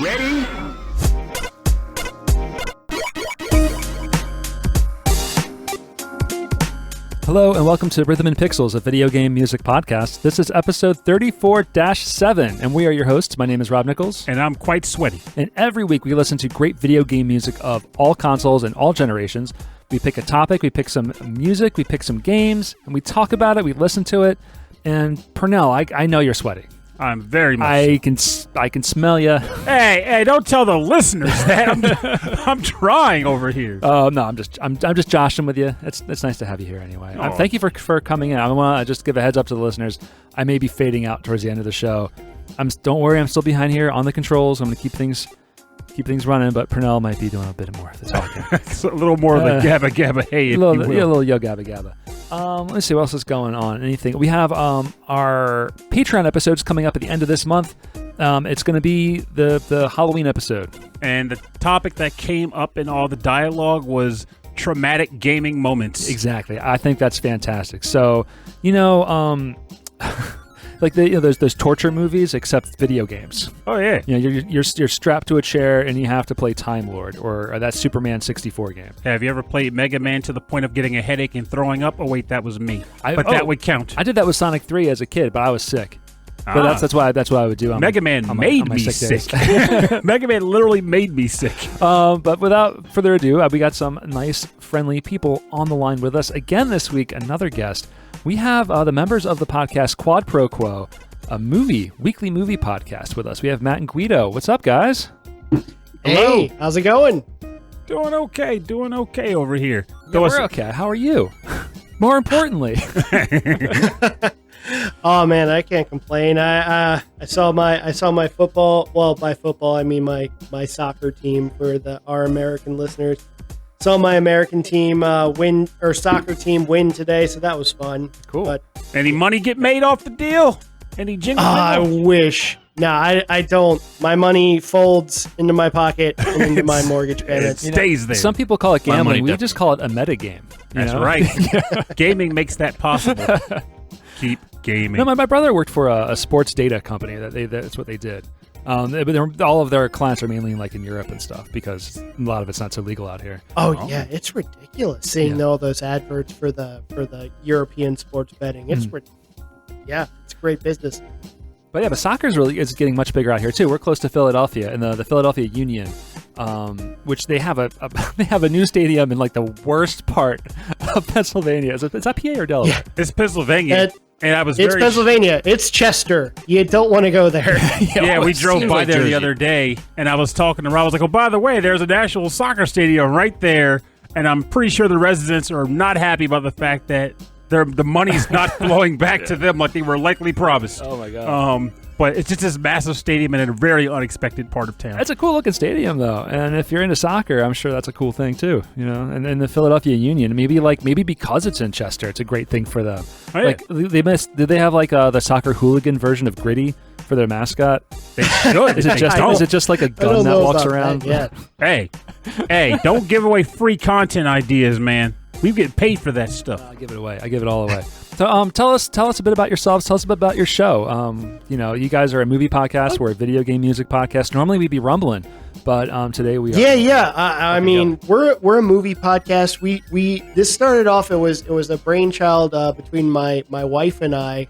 Ready? Hello and welcome to Rhythm and Pixels, a video game music podcast. This is episode 34-7, and we are your hosts. My name is Rob Nichols. And I'm quite sweaty. And every week we listen to great video game music of all consoles and all generations. We pick a topic, we pick some music, we pick some games, and we talk about it, we listen to it. And Pernell, I know you're sweaty. I'm very much. I can smell you. Hey, don't tell the listeners that. I'm trying over here. Oh no, I'm just joshing with you. It's nice to have you here anyway. Oh. Thank you for coming in. I want to just give a heads up to the listeners. I may be fading out towards the end of the show. Don't worry, I'm still behind here on the controls. I'm going to keep things running, but Pernell might be doing a bit more of the talking. It's a little more of the gabba gabba hey, a little yo gabba gabba. Let's see what else is going on. Anything? We have our Patreon episodes coming up at the end of this month. It's going to be the Halloween episode. And the topic that came up in all the dialogue was traumatic gaming moments. Exactly. I think that's fantastic. So, like those torture movies, except video games. Oh yeah. You're strapped to a chair and you have to play Time Lord or that Superman 64 game. Have you ever played Mega Man to the point of getting a headache and throwing up? Oh wait, that was me. That would count. I did that with Sonic 3 as a kid, but I was sick. But that's what I would do. Mega Man made me sick. Mega Man literally made me sick. But without further ado, we got some nice, friendly people on the line with us again this week. Another guest. We have the members of the podcast Quad Pro Quo, a weekly movie podcast with us. We have Matt and Guido. What's up, guys? Hey, how's it going? Doing okay over here. Yeah, we're okay. How are you? More importantly. Oh man, I can't complain. I saw my football. Well, by football I mean my soccer team for our American listeners. Saw my American team soccer team win today, so that was fun. Cool. But any money get made off the deal? Any jingle? I wish. No, I don't. My money folds into my pocket and into my mortgage payments. It stays there. Some people call it gambling. We just call it a metagame. That's right. Gaming makes that possible. Keep gaming. No, my brother worked for a sports data company. That's what they did. All of their clients are mainly like in Europe and stuff because a lot of it's not so legal out here. Oh yeah, it's ridiculous seeing all those adverts for the European sports betting. It's it's great business. But soccer is getting much bigger out here too. We're close to Philadelphia and the Philadelphia Union, which they have a new stadium in like the worst part of Pennsylvania. Is that PA or Delaware? Yeah. It's Pennsylvania. It's Pennsylvania. It's Chester. You don't want to go there. We drove by there the other day, and I was talking to Rob. I was like, oh, by the way, there's an actual soccer stadium right there, and I'm pretty sure the residents are not happy about the fact that the money's not flowing back to them like they were likely promised. Oh, my God. But it's just this massive stadium in a very unexpected part of town. It's a cool looking stadium though, and if you're into soccer, I'm sure that's a cool thing too. And the Philadelphia Union, maybe because it's in Chester, it's a great thing for them. Oh, yeah. Did they have like the soccer hooligan version of Gritty for their mascot? They should. Is it just like a gun that walks around? Hey, don't give away free content ideas, man. We get paid for that stuff. I give it away. I give it all away. So tell us a bit about yourselves. Tell us a bit about your show. You guys are a movie podcast. We're a video game music podcast. Normally we'd be rumbling, but today we are. Yeah. I mean, we're a movie podcast. We this started off. It was a brainchild between my wife and I,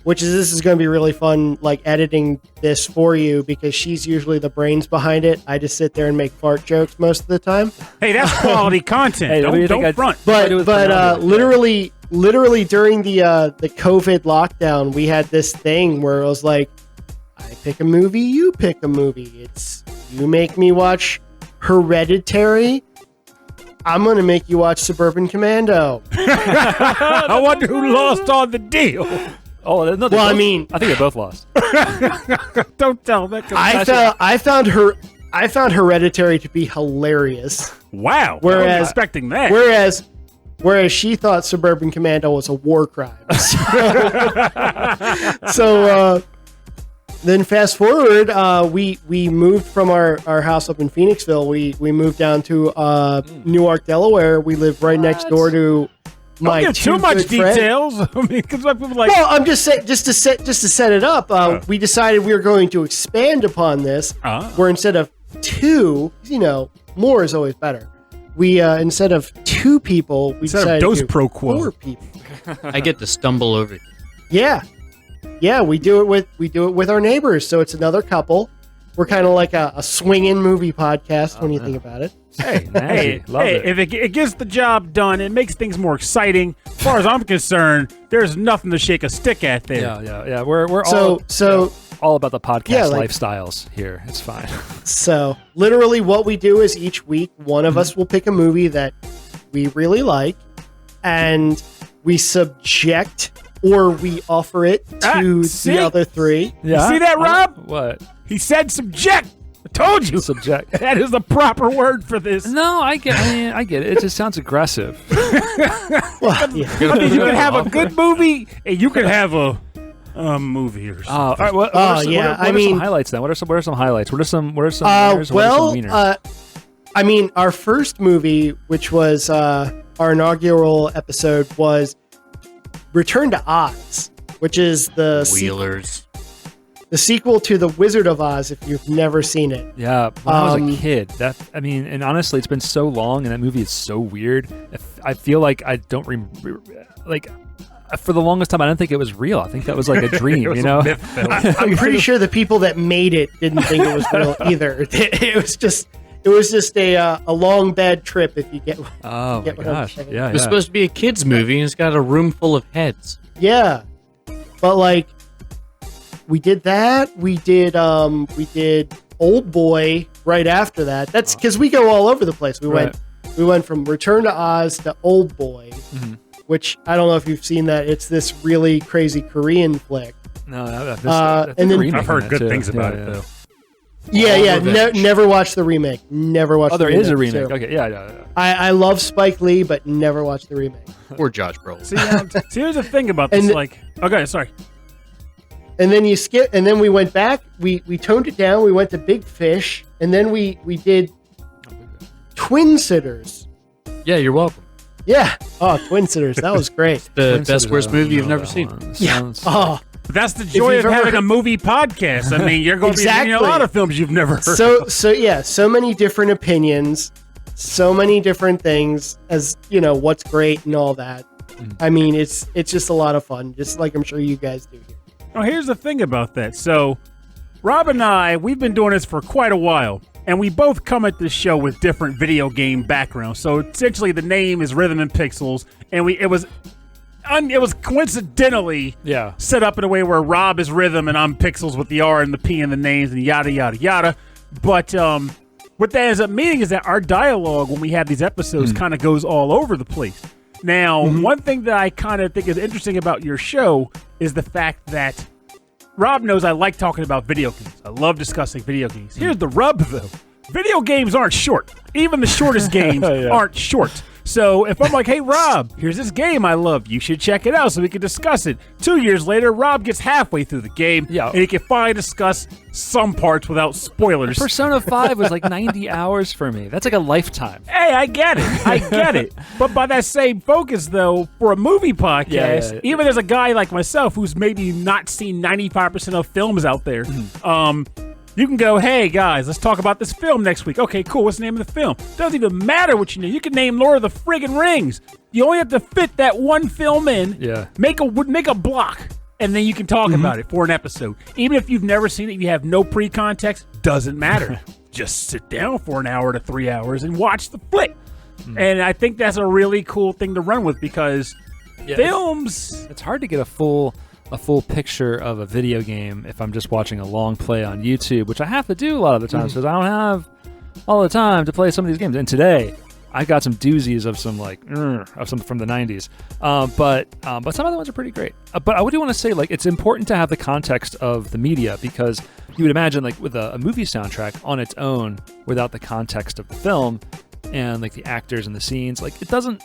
this is going to be really fun. Like editing this for you because she's usually the brains behind it. I just sit there and make fart jokes most of the time. Hey, that's quality content. Hey, don't front. But literally during the COVID lockdown, we had this thing where it was like, I pick a movie, you pick a movie. It's you make me watch Hereditary, I'm going to make you watch Suburban Commando. I wonder who lost on the deal. Oh, no, I think they both lost. Don't tell that. I found Hereditary to be hilarious. Wow. I wasn't expecting that. Whereas she thought Suburban Commando was a war crime. So then fast forward, we moved from our house up in Phoenixville. We moved down to Newark, Delaware. We live right next door to my Don't give too much details. I mean, because people like. Well, I'm just saying, just to set it up. We decided we were going to expand upon this, where instead of 2, more is always better. We instead of 2 people, we decided to do 4 people. I get to stumble over here. Yeah, we do it with our neighbors, so it's another couple. We're kind of like a swinging movie podcast when you think about it. Hey, love it. If it gets the job done, it makes things more exciting. As far as I'm concerned, there's nothing to shake a stick at there. Yeah. We're all about the podcast lifestyles here. It's fine. So literally, what we do is each week, one of us will pick a movie that we really like, and we subject or we offer it to the other 3. Yeah. You see that, Rob? What? He said subject. I told you. Subject. That is the proper word for this. No, I get it. It just sounds aggressive. Well, you can have a good movie, and you can have a movie or something. All right. What are some highlights then? What are some highlights? What are some wieners? I mean, our first movie, which was our inaugural episode, was Return to Oz, which is the sequel to The Wizard of Oz, if you've never seen it. Yeah, when I was a kid. And honestly, it's been so long, and that movie is so weird. I feel like I don't remember, for the longest time, I didn't think it was real. I think that was like a dream, I'm pretty sure the people that made it didn't think it was real either. It was just a long bad trip if you get. Oh my gosh! Yeah, it was supposed to be a kids movie, and it's got a room full of heads. Yeah, but we did that. We did Old Boy right after that. That's because we go all over the place. We went from Return to Oz to Old Boy, which I don't know if you've seen that. It's this really crazy Korean flick. No, I've heard good things about it though. Never watched the remake. Never watched. Oh, there is a remake. So. Okay, yeah. I love Spike Lee, but never watched the remake. Or Josh Brolin. See, here's the thing about this. Okay, sorry. And then you skip, and then we went back. We toned it down. We went to Big Fish, and then we did Twin Sitters. Yeah, you're welcome. Yeah. Oh, Twin Sitters. That was great. The best worst movie you've never seen. Yeah. Oh. But that's the joy of having a movie podcast. I mean, you're going to be seeing a lot of films you've never heard. So many different opinions, so many different things as, what's great and all that. I mean, it's just a lot of fun, just like I'm sure you guys do here. Now, here's the thing about that. So, Rob and I, we've been doing this for quite a while, and we both come at this show with different video game backgrounds. So, essentially, the name is Rhythm and Pixels, and it was coincidentally set up in a way where Rob is Rhythm and I'm Pixels with the R and the P and the names and yada, yada, yada. But what that ends up meaning is that our dialogue when we have these episodes kind of goes all over the place. Now, one thing that I kind of think is interesting about your show is the fact that Rob knows I like talking about video games. I love discussing video games. Here's the rub, though. Video games aren't short. Even the shortest games aren't short. So if I'm like, hey, Rob, here's this game I love. You should check it out so we can discuss it. 2 years later, Rob gets halfway through the game, and he can finally discuss some parts without spoilers. Persona 5 was like 90 hours for me. That's like a lifetime. Hey, I get it. But by that same focus, though, for a movie podcast, even as a guy like myself who's maybe not seen 95% of films out there, you can go, hey, guys, let's talk about this film next week. Okay, cool. What's the name of the film? Doesn't even matter what you name. You can name Lord of the friggin' Rings. You only have to fit that one film in, make a block, and then you can talk about it for an episode. Even if you've never seen it, you have no pre-context, doesn't matter. Just sit down for an hour to 3 hours and watch the flick. And I think that's a really cool thing to run with because films... It's hard to get a full picture of a video game if I'm just watching a long play on YouTube, which I have to do a lot of the times because I don't have all the time to play some of these games. And today, I got some doozies of some of some from the 90s, but some of the ones are pretty great. But I do want to say, it's important to have the context of the media because you would imagine, with a movie soundtrack on its own, without the context of the film and the actors and the scenes, it doesn't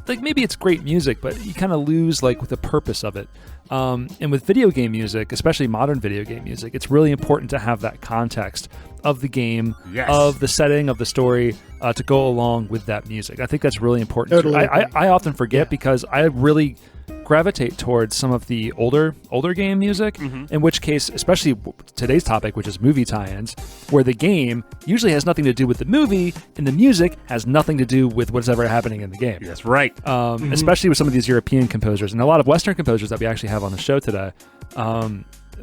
like maybe it's great music, but you kind of lose like the purpose of it. And with video game music, especially modern video game music, it's really important to have that context of the game, of the setting, of the story, to go along with that music. I think that's really important. Totally. I often forget because I really gravitate towards some of the older game music, in which case, especially today's topic, which is movie tie-ins, where the game usually has nothing to do with the movie, and the music has nothing to do with what's ever happening in the game. That's right. Especially with some of these European composers and a lot of Western composers that we actually have on the show today.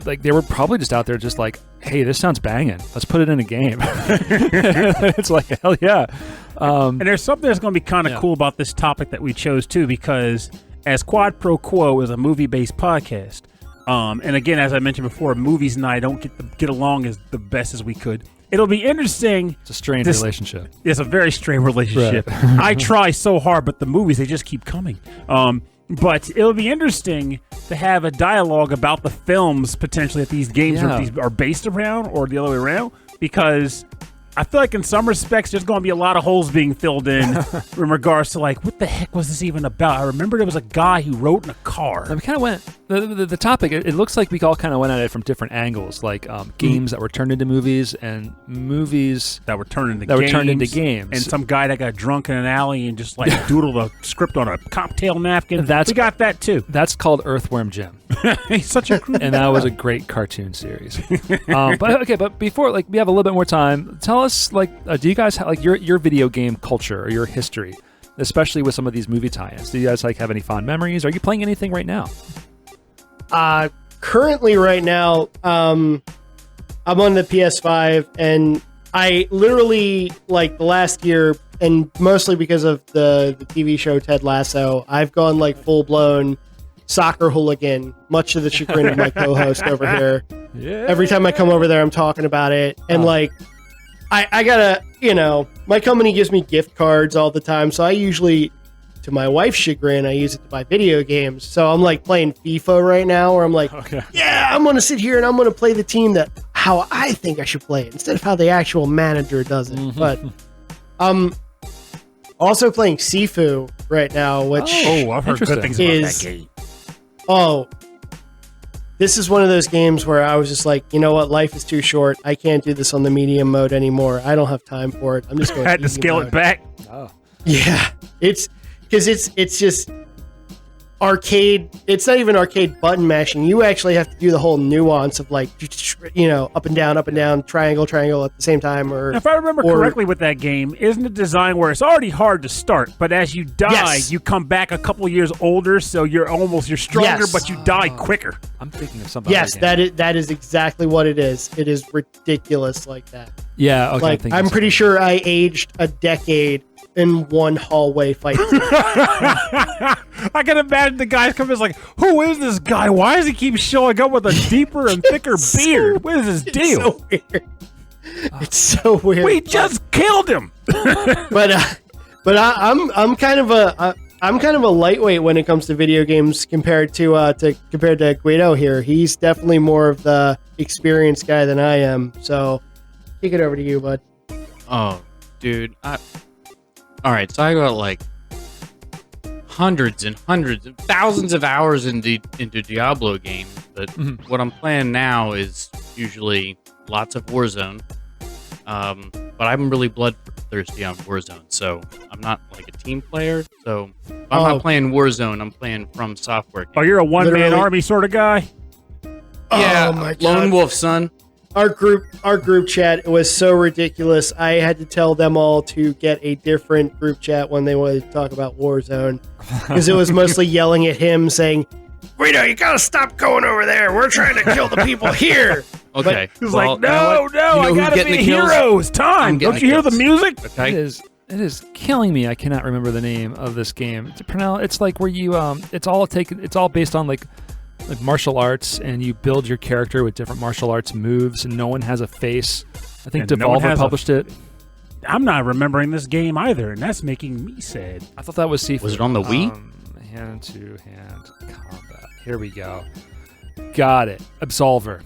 Like they were probably just out there just like, hey, this sounds banging. Let's put it in a game. It's like, hell yeah. And there's something that's going to be kind of cool about this topic that we chose too, because as Quad Pro Quo is a movie-based podcast, and again, as I mentioned before, movies and I don't get along as the best as we could. It'll be interesting. It's a strained relationship. It's a very strained relationship. Right. I try so hard, but the movies, they just keep coming. But it'll be interesting to have a dialogue about the films potentially that these games are based around, or the other way around, because I feel like in some respects there's going to be a lot of holes being filled in regards to like, what the heck was this even about? I remember there was a guy who wrote in a car. And we kind of went, the topic, it looks like we all kind of went at it from different angles, like games that were turned into movies and movies that were turned into games. And some guy that got drunk in an alley and just like doodled a script on a cocktail napkin. We got that too. That's called Earthworm Jim. He's such a crude and that was a great cartoon series. But before, like, we have a little bit more time. Tell us, like, do you guys have like your video game culture or your history, especially with some of these movie tie-ins? Do you guys like have any fond memories? Are you playing anything right now? Currently, right now, I'm on the PS5, and I literally, like, the last year, and mostly because of the TV show Ted Lasso, I've gone like full blown soccer hooligan, much to the chagrin of my co-host over here. Yeah. Every time I come over there, I'm talking about it. And like, I gotta, my company gives me gift cards all the time. So I usually, to my wife's chagrin, I use it to buy video games. So I'm like playing FIFA right now, where I'm like, I'm going to sit here and I'm going to play the team that how I think I should play it instead of how the actual manager does it. Mm-hmm. But I'm also playing Sifu right now, which I've heard good things about that game. Oh, this is one of those games where I was just like, you know what? Life is too short. I can't do this on the medium mode anymore. I don't have time for it. I'm just going to had to scale it back. Oh, yeah. It's because it's just arcade. It's not even arcade button mashing. You actually have to do the whole nuance of like, up and down, triangle at the same time. Or if I remember correctly with that game, isn't it designed where it's already hard to start, but as you die, you come back a couple of years older, so you're stronger, but you die quicker. I'm thinking of something. Yes, that is exactly what it is. It is ridiculous like that. Yeah, okay. Like, I'm pretty sure I aged a decade in one hallway fight. I can imagine the guys come in like, who is this guy? Why does he keep showing up with a deeper and thicker beard? What is his deal? So weird. It's so weird. We just killed him. but I'm kind of a lightweight when it comes to video games compared to Guido here. He's definitely more of the experienced guy than I am. So kick it over to you, bud. Oh, dude. All right, so I got like hundreds and thousands of hours into Diablo games, but what I'm playing now is usually lots of Warzone. But I'm really bloodthirsty on Warzone, so I'm not like a team player. So if I'm not playing Warzone, I'm playing From Software games. Oh, you're a one-man army sort of guy? Yeah, oh my God. Lone Wolf, son. Our group chat was so ridiculous. I had to tell them all to get a different group chat when they wanted to talk about Warzone, because it was mostly yelling at him saying, "Guido, you gotta stop going over there. We're trying to kill the people here." Okay. He's like, no, I gotta be a hero. It's time. Don't you hear the music? Okay. It is killing me. I cannot remember the name of this game. It's like where you it's all based on like martial arts, and you build your character with different martial arts moves, and no one has a face. I think Devolver published it. I'm not remembering this game either, and that's making me sad. I thought that was Sifu. Was it on the Wii? Hand-to-hand combat. Here we go. Got it. Absolver.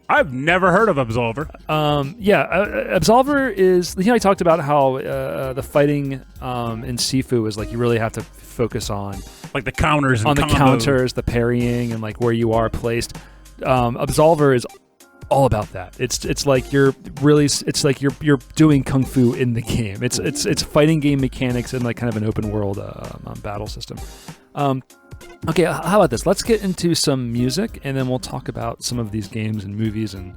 I've never heard of Absolver. Absolver is, I talked about how the fighting in Sifu is like you really have to focus on like the counters and on the combos. counters, the parrying, and like where you are placed. Absolver is all about that. It's like you're doing kung fu in the game. It's fighting game mechanics and like kind of an open world battle system. Okay, how about this? Let's get into some music, and then we'll talk about some of these games and movies and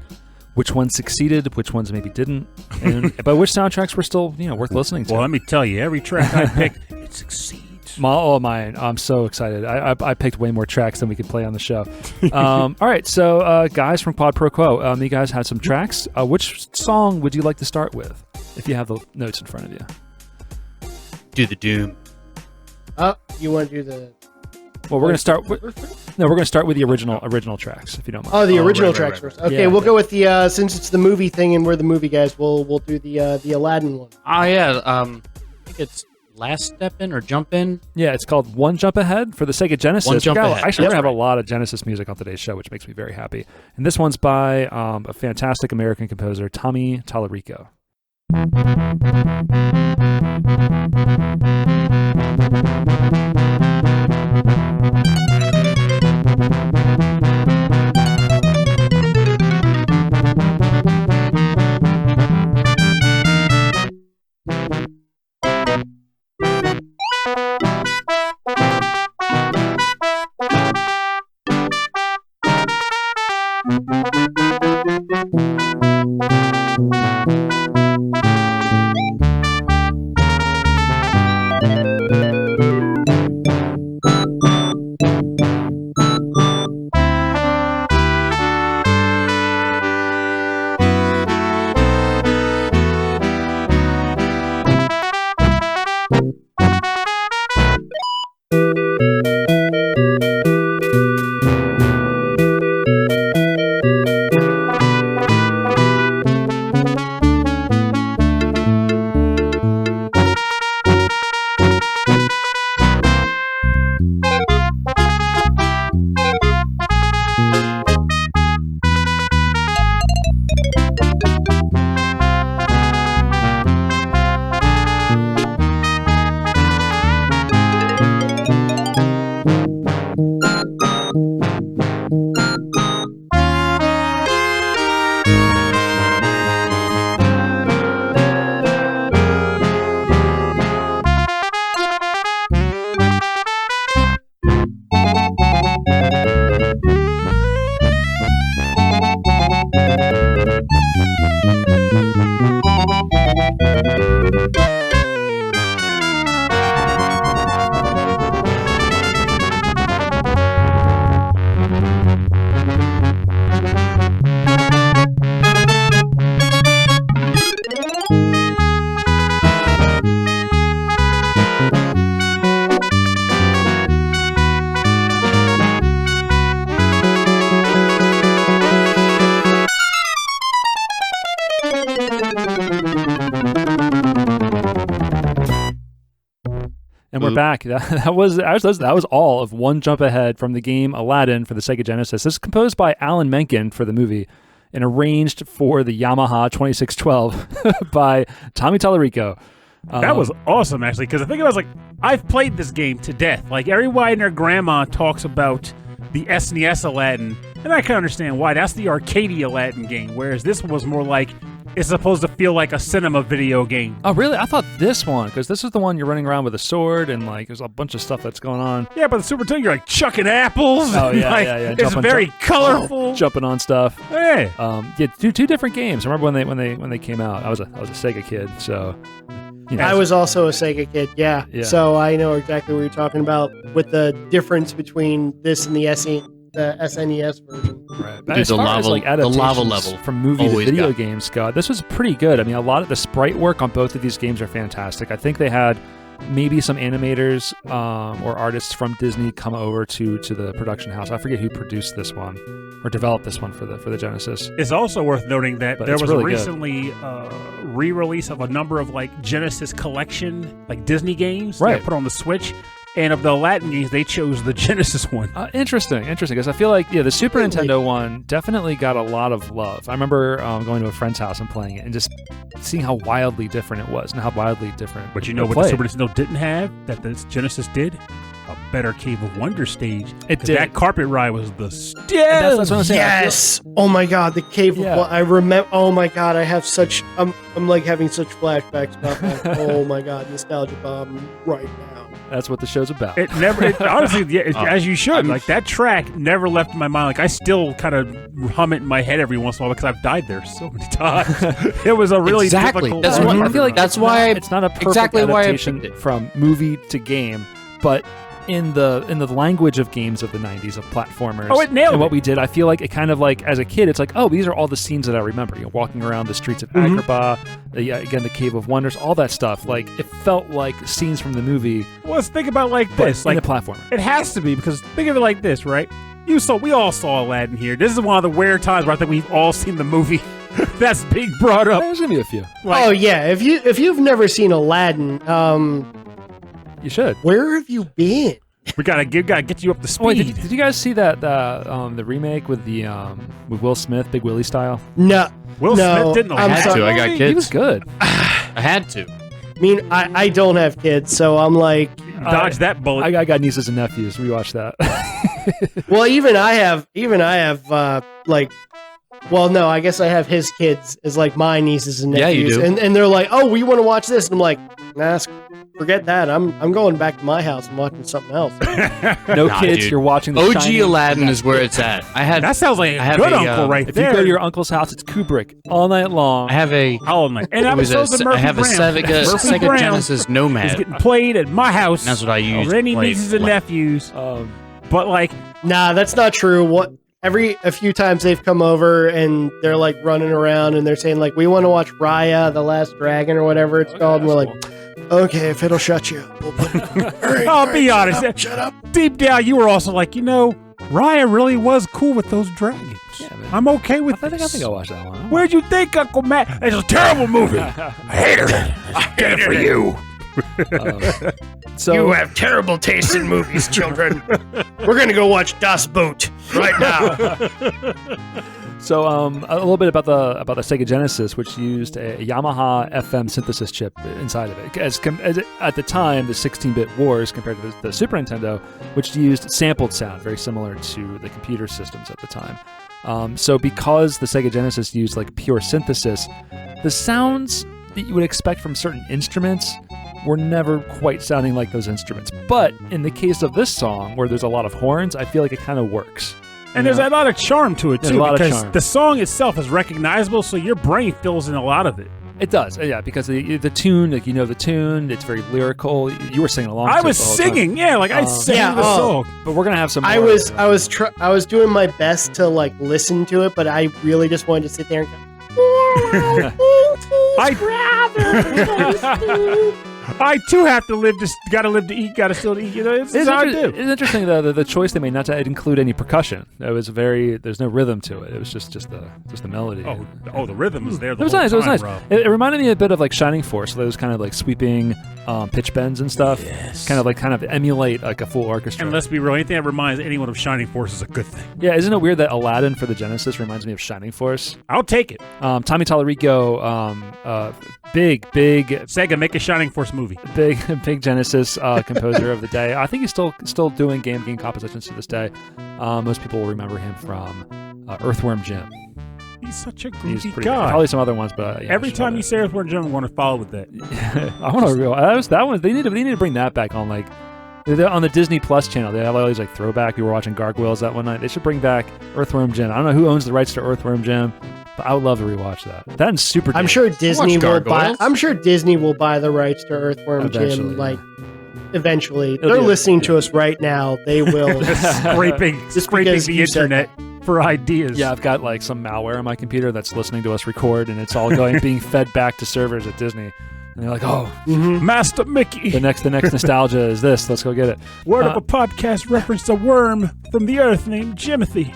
which ones succeeded, which ones maybe didn't, and but which soundtracks were still worth listening to. Well, let me tell you, every track I picked, it succeeds. Mine! I'm so excited. I picked way more tracks than we could play on the show. All right, so guys from Quad Pro Quo, you guys had some tracks. Which song would you like to start with, if you have the notes in front of you? Do the Doom. You want to do the? Well, we're going to start with the original tracks, if you don't mind. Oh, the original tracks first. Okay, Yeah, we'll go with the since it's the movie thing and we're the movie guys. We'll do the Aladdin one. Oh yeah, I think it's Last Step In or Jump In. Yeah, it's called One Jump Ahead for the Sega Genesis. One Jump Ahead. Actually, we're going to have That's a lot of Genesis music on today's show, which makes me very happy. And this one's by a fantastic American composer, Tommy Tallarico. And we're back. That was all of One Jump Ahead from the game Aladdin for the Sega Genesis. This is composed by Alan Menken for the movie and arranged for the Yamaha 2612 by Tommy Tallarico. That was awesome, actually, because I think I was like, I've played this game to death. Like, everybody and their grandma talks about the SNES Aladdin, and I can understand why. That's the arcadey Aladdin game, whereas this was more like, it's supposed to feel like a cinema video game. Oh, really? I thought this one, because this is the one you're running around with a sword, and like there's a bunch of stuff that's going on. Yeah, but the Super Nintendo, you're like chucking apples. Oh, yeah, like, yeah. It's very colorful. Jumping on stuff. Hey. Two different games. I remember when they came out. I was a Sega kid, so. I was also a Sega kid, yeah. So I know exactly what you're talking about with the difference between this and the SNES version. Right. Dude, As far as like the lava adaptations level from movie to always video got. games go, this was pretty good. I mean, a lot of the sprite work on both of these games are fantastic. I think they had maybe some animators or artists from Disney come over to the production house. I forget who produced this one or developed this one for the Genesis. It's also worth noting that there was really recently re-release of a number of like Genesis collection like Disney games Right. that put on the Switch, And of the Aladdin games, they chose the Genesis one. Interesting. Because I feel like, the Super Nintendo one definitely got a lot of love. I remember going to a friend's house and playing it and just seeing how wildly different it was and how wildly different. But you know what the Super Nintendo didn't have that the Genesis did? A better Cave of Wonder stage. It did. That carpet ride was the That's what I'm saying. Yes. Oh my God, the Cave of Wonder. I remember. Oh my God, I have such. I'm like having such flashbacks about that. Oh my God, nostalgia bomb right now. That's what the show's about. It never, honestly, as you should. Like that track never left my mind. Like I still kind of hum it in my head every once in a while because I've died there so many times. It was a really difficult. That's why I feel like that's why it's not a perfect adaptation from movie to game, but in the language of games of the 90s, of platformers. Oh, it nailed and what it. we did, I feel like it kind of like, as a kid, it's like, oh, these are all the scenes that I remember. Walking around the streets of Agrabah, again, the Cave of Wonders, all that stuff. Like, it felt like scenes from the movie. Well, let's think about it like this. In Like the platformer. It has to be, because think of it like this, right? We all saw Aladdin here. This is one of the rare times where I think we've all seen the movie that's being brought up. There's going to be a few. Oh, yeah. If you've never seen Aladdin, you should. Where have you been? We gotta get you up to speed. Wait, did you guys see that the remake with with Will Smith, Big Willie style? No. Will Smith didn't. I had to. I got kids. He was good. I had to. I mean, I don't have kids, so I'm like, dodge that bullet. I got nieces and nephews. We watched that. well, even I have like, well, no, I guess I have his kids as like my nieces and nephews, Yeah, you do. and they're like, oh, we want to watch this, and I'm like, nah, forget that. I'm going back to my house and watching something else. No Nah, kids. dude. You're watching the OG Shining. Aladdin is where it's at. That sounds like a good uncle right If there. you go to your uncle's house, it's Kubrick all night long. I have a. all night. And It was a episodes of I Murphy have a Brown. Sega Brown Genesis is Nomad. getting played at my house. That's what I used. Or any to play nieces and like- nephews. Um, But like, Nah, that's not true. A few times they've come over and they're like running around and they're saying like, we want to watch Raya, the Last Dragon, or whatever it's called. And we're like, okay, if it'll shut you, we'll put it on. All right, I'll be honest. Shut up. Deep down, you were also like, Raya really was cool with those dragons. Yeah, man. I'm okay with I this. think I'll watch that one. Where'd you think, Uncle Matt? It's a terrible movie. I hate it. I did it for you. So You have terrible taste in movies, children. We're going to go watch Das Boot right now. So a little bit about the Sega Genesis, which used a Yamaha FM synthesis chip inside of it. As at the time, the 16-bit wars compared to the Super Nintendo, which used sampled sound, very similar to the computer systems at the time. So because the Sega Genesis used like pure synthesis, the sounds that you would expect from certain instruments were never quite sounding like those instruments. But in the case of this song, where there's a lot of horns, I feel like it kind of works. And there's a lot of charm to it, There's too, a lot of because charm. the song itself is recognizable, so your brain fills in a lot of it. It does, yeah, because the tune, like the tune, it's very lyrical. You were singing along. I to was it the whole time. singing, yeah, like I sang the song. But we're gonna have some. I more was of, I was doing my best to like listen to it, but I really just wanted to sit there and go. I too have to live. Just gotta live to eat. Gotta still to eat. It's how I do. It's interesting though the choice they made not to include any percussion. It was there's no rhythm to it. It was just the melody. Oh, the rhythm was there. It was nice. It was nice. Rob. It reminded me a bit of like Shining Force. So those kind of like sweeping pitch bends and stuff. Yes. Kind of emulate like a full orchestra. And let's be real. Anything that reminds anyone of Shining Force is a good thing. Yeah, isn't it weird that Aladdin for the Genesis reminds me of Shining Force? I'll take it. Tommy Tallarico, big Sega, make a Shining Force movie. big Genesis composer of the day. I think he's still doing game compositions to this day. Most people will remember him from Earthworm Jim. He's such a He's groovy pretty guy. Probably some other ones, but yeah, Every I should time know you say Earthworm Jim, I want to follow with that. that. I want to real. That one. They need to bring that back on on the Disney Plus channel. They have all these like throwback. We were watching Gargoyles that one night. They should bring back Earthworm Jim. I don't know who owns the rights to Earthworm Jim, but I would love to rewatch that. That and Super. I'm Dance. sure Disney will buy. Gargoyles. I'm sure Disney will buy the rights to Earthworm Eventually, Jim. yeah. Like, eventually, It'll they're be listening to us right now. They will. scraping because the you said internet for ideas. Yeah, I've got like some malware on my computer that's listening to us record, and it's all being fed back to servers at Disney. And they're like, "Oh, Master Mickey. the next nostalgia is this. Let's go get it." Word of a podcast referenced a worm from the earth named Jimothy.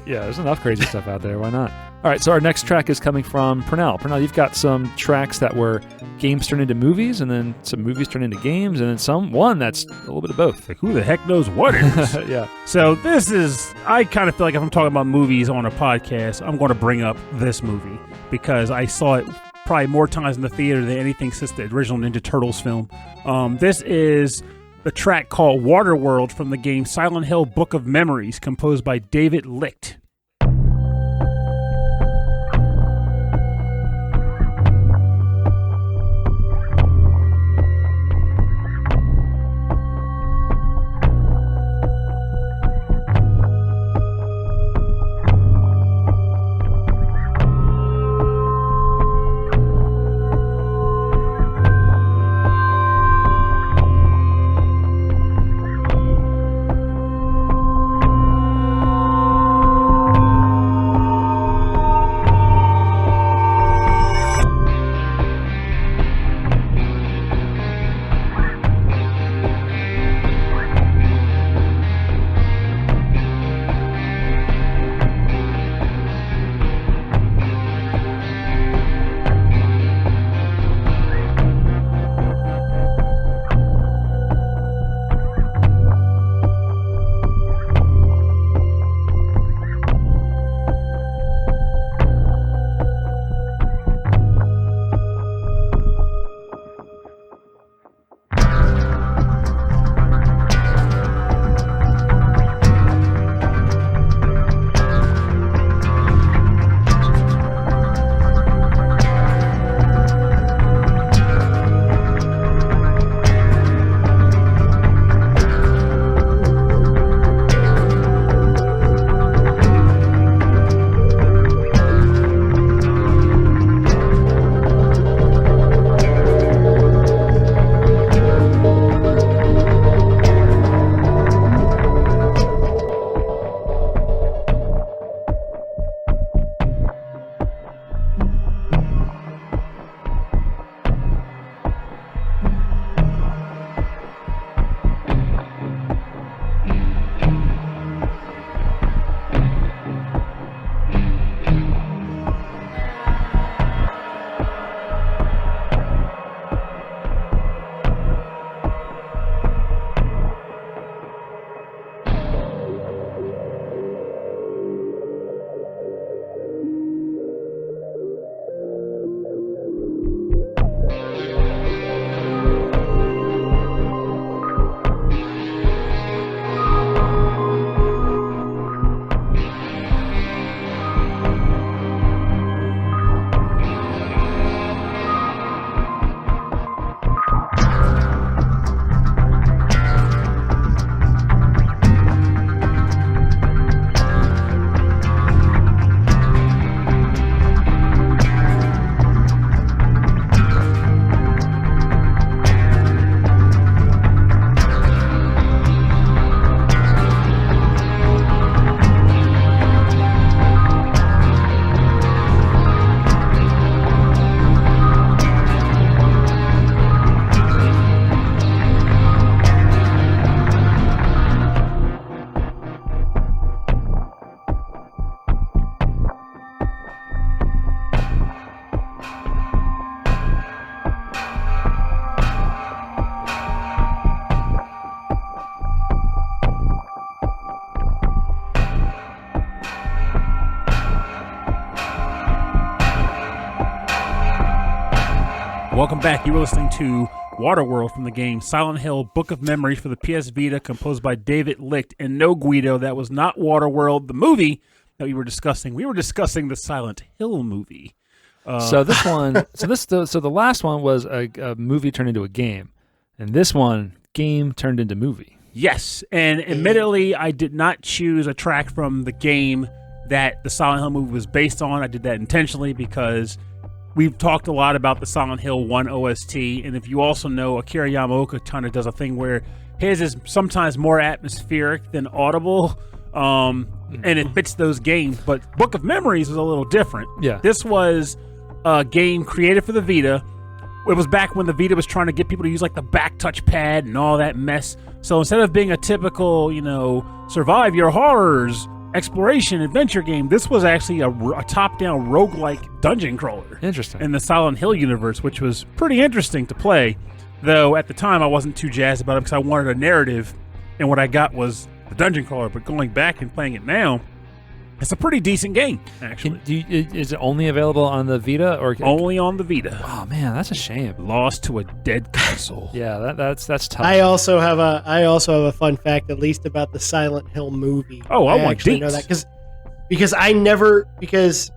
Yeah, there's enough crazy stuff out there. Why not? All right, so our next track is coming from Pernell. Pernell, you've got some tracks that were games turned into movies, and then some movies turned into games, and then one that's a little bit of both. Like, who the heck knows what it is? Yeah. So this is, I kind of feel like if I'm talking about movies on a podcast, I'm going to bring up this movie because I saw it probably more times in the theater than anything since the original Ninja Turtles film. This is the track called Waterworld from the game Silent Hill Book of Memories, composed by David Licht. Welcome back. You were listening to Waterworld from the game Silent Hill Book of Memories for the PS Vita, composed by David Licht. And no, Guido, that was not Waterworld, the movie that we were discussing. We were discussing the Silent Hill movie. So the last one was a movie turned into a game, and this one, game turned into movie. Yes, and admittedly, I did not choose a track from the game that the Silent Hill movie was based on. I did that intentionally because we've talked a lot about the Silent Hill 1 OST, and if you also know, Akira Yamaoka kind of does a thing where his is sometimes more atmospheric than audible, and it fits those games, but Book of Memories was a little different. Yeah. This was a game created for the Vita. It was back when the Vita was trying to get people to use like the back touchpad and all that mess. So instead of being a typical, survive your horrors exploration adventure game. This was actually a top-down roguelike dungeon crawler. Interesting. In the Silent Hill universe, which was pretty interesting to play. Though at the time I wasn't too jazzed about it because I wanted a narrative, and what I got was the dungeon crawler. But going back and playing it now, it's a pretty decent game, actually. Is it only available on the Vita or only on the Vita? Oh man, that's a shame. Lost to a dead console. Yeah, that's tough. I also have a fun fact, at least about the Silent Hill movie. Oh, I want actually deets. know that because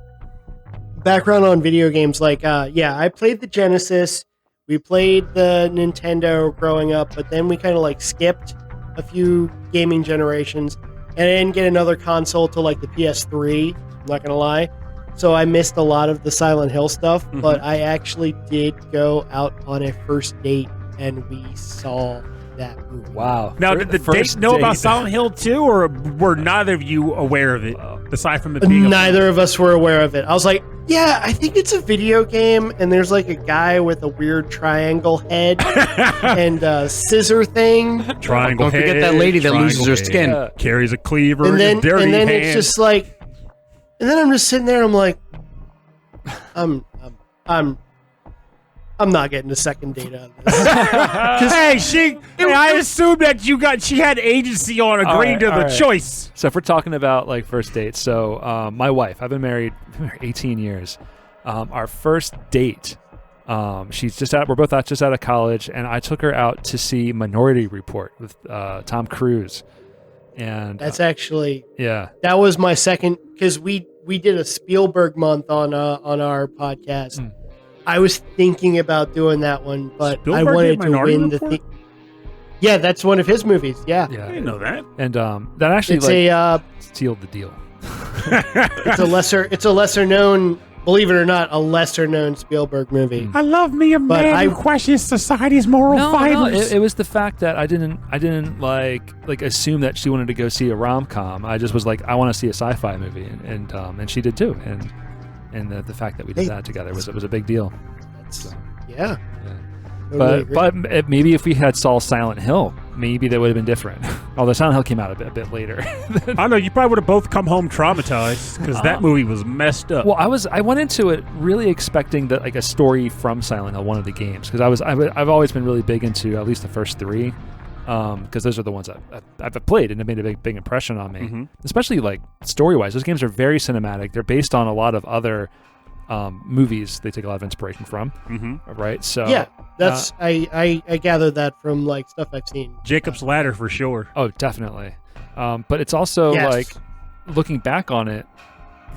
background on video games, like I played the Genesis, we played the Nintendo growing up, but then we kind of like skipped a few gaming generations. And I didn't get another console till like the PS3, I'm not going to lie. So I missed a lot of the Silent Hill stuff, but I actually did go out on a first date and we saw that movie. Wow. Now, did the date know about Silent Hill 2, or were neither of you aware of it, aside from it being Neither of us were aware of it. I was like, yeah, I think it's a video game, and there's like a guy with a weird triangle head and a scissor thing. Triangle Don't head. forget that lady that loses her head, skin. Carries a cleaver And then, and dirty and then hand. it's just like, and then I'm just sitting there, I'm like, I'm not getting a second date on this. Hey, I assumed that she had agency on agreeing to the choice. So if we're talking about like first dates, so my wife, I've been married 18 years. Our first date, we're both just out of college, and I took her out to see Minority Report with Tom Cruise. And That's actually, yeah, that was my second, because we did a Spielberg month on our podcast. I was thinking about doing that one, but Spielberg I wanted did to Minority win Report? the thing. Yeah, that's one of his movies. Yeah, I didn't know that. And that actually it's sealed the deal. it's a lesser known, believe it or not, a lesser known Spielberg movie. I love me a But man who questions society's moral No, fibers. it was the fact that I didn't like assume that she wanted to go see a rom-com. I just was like, I want to see a sci-fi movie, and she did too. And the fact that we did that together was a big deal. Yeah. Totally but maybe if we had saw Silent Hill, maybe that would have been different. Although Silent Hill came out a bit later. I don't know. You probably would have both come home traumatized because that movie was messed up. Well, I went into it really expecting that like a story from Silent Hill, one of the games, because I've always been really big into at least the first three, because those are the ones I've played and have made a big impression on me. Especially like story-wise, those games are very cinematic. They're based on a lot of other movies they take a lot of inspiration from, right? So Yeah, that's I gathered that from like stuff I've seen. Jacob's Ladder for sure. Oh, definitely. But it's also like looking back on it,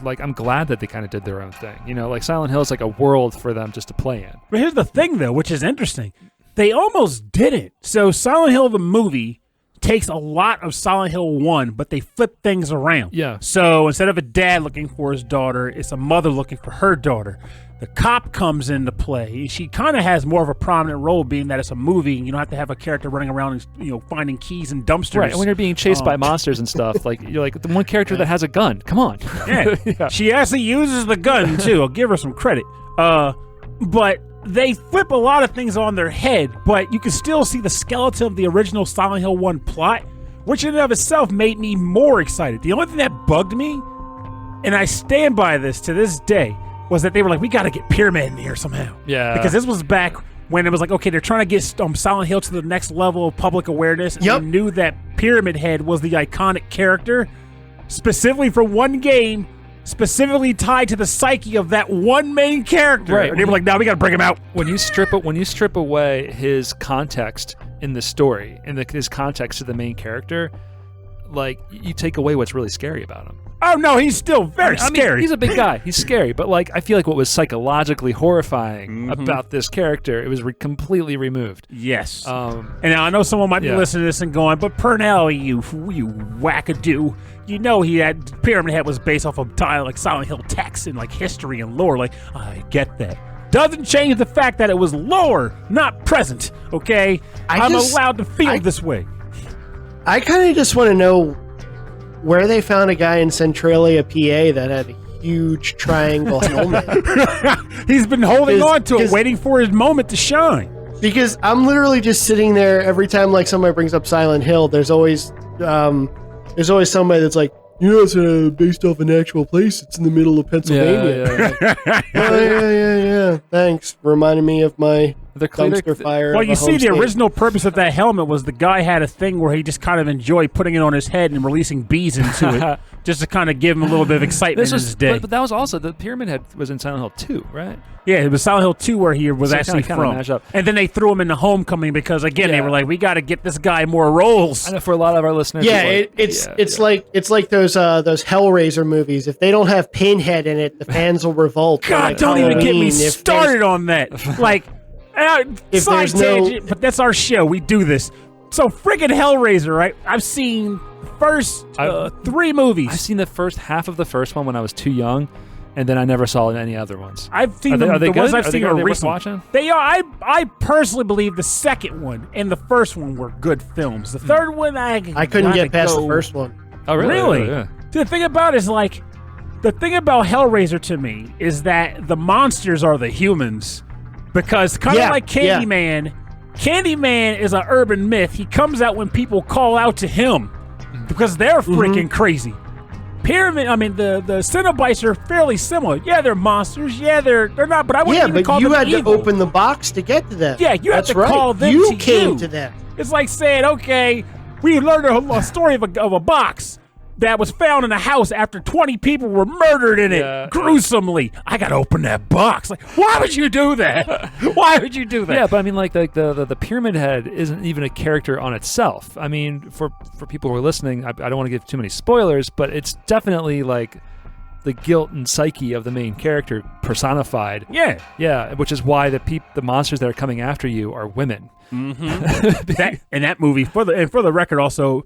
like I'm glad that they kind of did their own thing. You know, like Silent Hill is like a world for them just to play in. But here's the thing, though, which is interesting. They almost did it. So Silent Hill, the movie, takes a lot of Silent Hill 1, but they flip things around. Yeah. So instead of a dad looking for his daughter, it's a mother looking for her daughter. The cop comes into play. She kind of has more of a prominent role, being that it's a movie and you don't have to have a character running around and finding keys in dumpsters. Right, and when you're being chased by monsters and stuff, like you're like the one character that has a gun. Come on. Yeah. She actually uses the gun too. I'll give her some credit. But they flip a lot of things on their head, but you can still see the skeleton of the original Silent Hill 1 plot, which in and of itself made me more excited. The only thing that bugged me, and I stand by this to this day, was that they were like, we got to get Pyramid in here somehow. Yeah. Because this was back when it was like, okay, they're trying to get Silent Hill to the next level of public awareness, and they knew that Pyramid Head was the iconic character, specifically for one game, specifically tied to the psyche of that one main character. Right. And they were like, no, we got to bring him out. When you strip away his context in the story and his context to the main character, like you take away what's really scary about him. Oh no, he's still very scary. Mean, he's a big guy. He's scary, but like I feel like what was psychologically horrifying about this character, it was completely removed. Yes. And now I know someone might be listening to this and going, but Purnell, you wackadoo. You know Pyramid Head was based off of like Silent Hill text and like history and lore. Like, I get that. Doesn't change the fact that it was lore, not present, okay? I'm allowed to feel this way. I kind of just want to know where they found a guy in Centralia, PA that had a huge triangle helmet. He's been holding on to it, waiting for his moment to shine. Because I'm literally just sitting there every time like somebody brings up Silent Hill, there's always somebody that's like, it's based off an actual place. It's in the middle of Pennsylvania. Yeah. Thanks. Reminding me of my dumpster fire. Well, you see, the original purpose of that helmet was the guy had a thing where he just kind of enjoyed putting it on his head and releasing bees into it, just to kind of give him a little bit of excitement in his day. But that was also, the Pyramid Head was in Silent Hill 2, right? Yeah, it was Silent Hill 2 where he was actually from. And then they threw him into Homecoming because, again, they were like, we got to get this guy more roles. I know for a lot of our listeners. It's like those Hellraiser movies. If they don't have Pinhead in it, the fans will revolt. God, don't even get me started on that. Like, side tangent, but that's our show. We do this. So friggin' Hellraiser, right? I've seen first 3 movies. I've seen the first half of the first one when I was too young, and then I never saw any other ones. I've seen the ones I've seen are recent. Watching? They are. I personally believe the second one and the first one were good films. The third one, I couldn't get past the first one. Oh, really? Yeah. The thing about it is, like, the thing about Hellraiser to me is that the monsters are the humans. Because kind of like Candyman, Candyman is an urban myth. He comes out when people call out to him because they're freaking crazy. Pyramid, the Cenobites are fairly similar. Yeah, they're monsters. Yeah, they're not, but I wouldn't even call them evil. Yeah, but you had to open the box to get to them. Yeah, you had to call them to you. You came to them. It's like saying, okay, we learned a story of a box that was found in a house after 20 people were murdered in it gruesomely. I gotta open that box. Like, why would you do that? Why would you do that? Yeah, but I mean, like the Pyramid Head isn't even a character on itself. I mean, for people who are listening, I don't want to give too many spoilers, but it's definitely like the guilt and psyche of the main character personified. Yeah, which is why the monsters that are coming after you are women. That movie, for the record, also,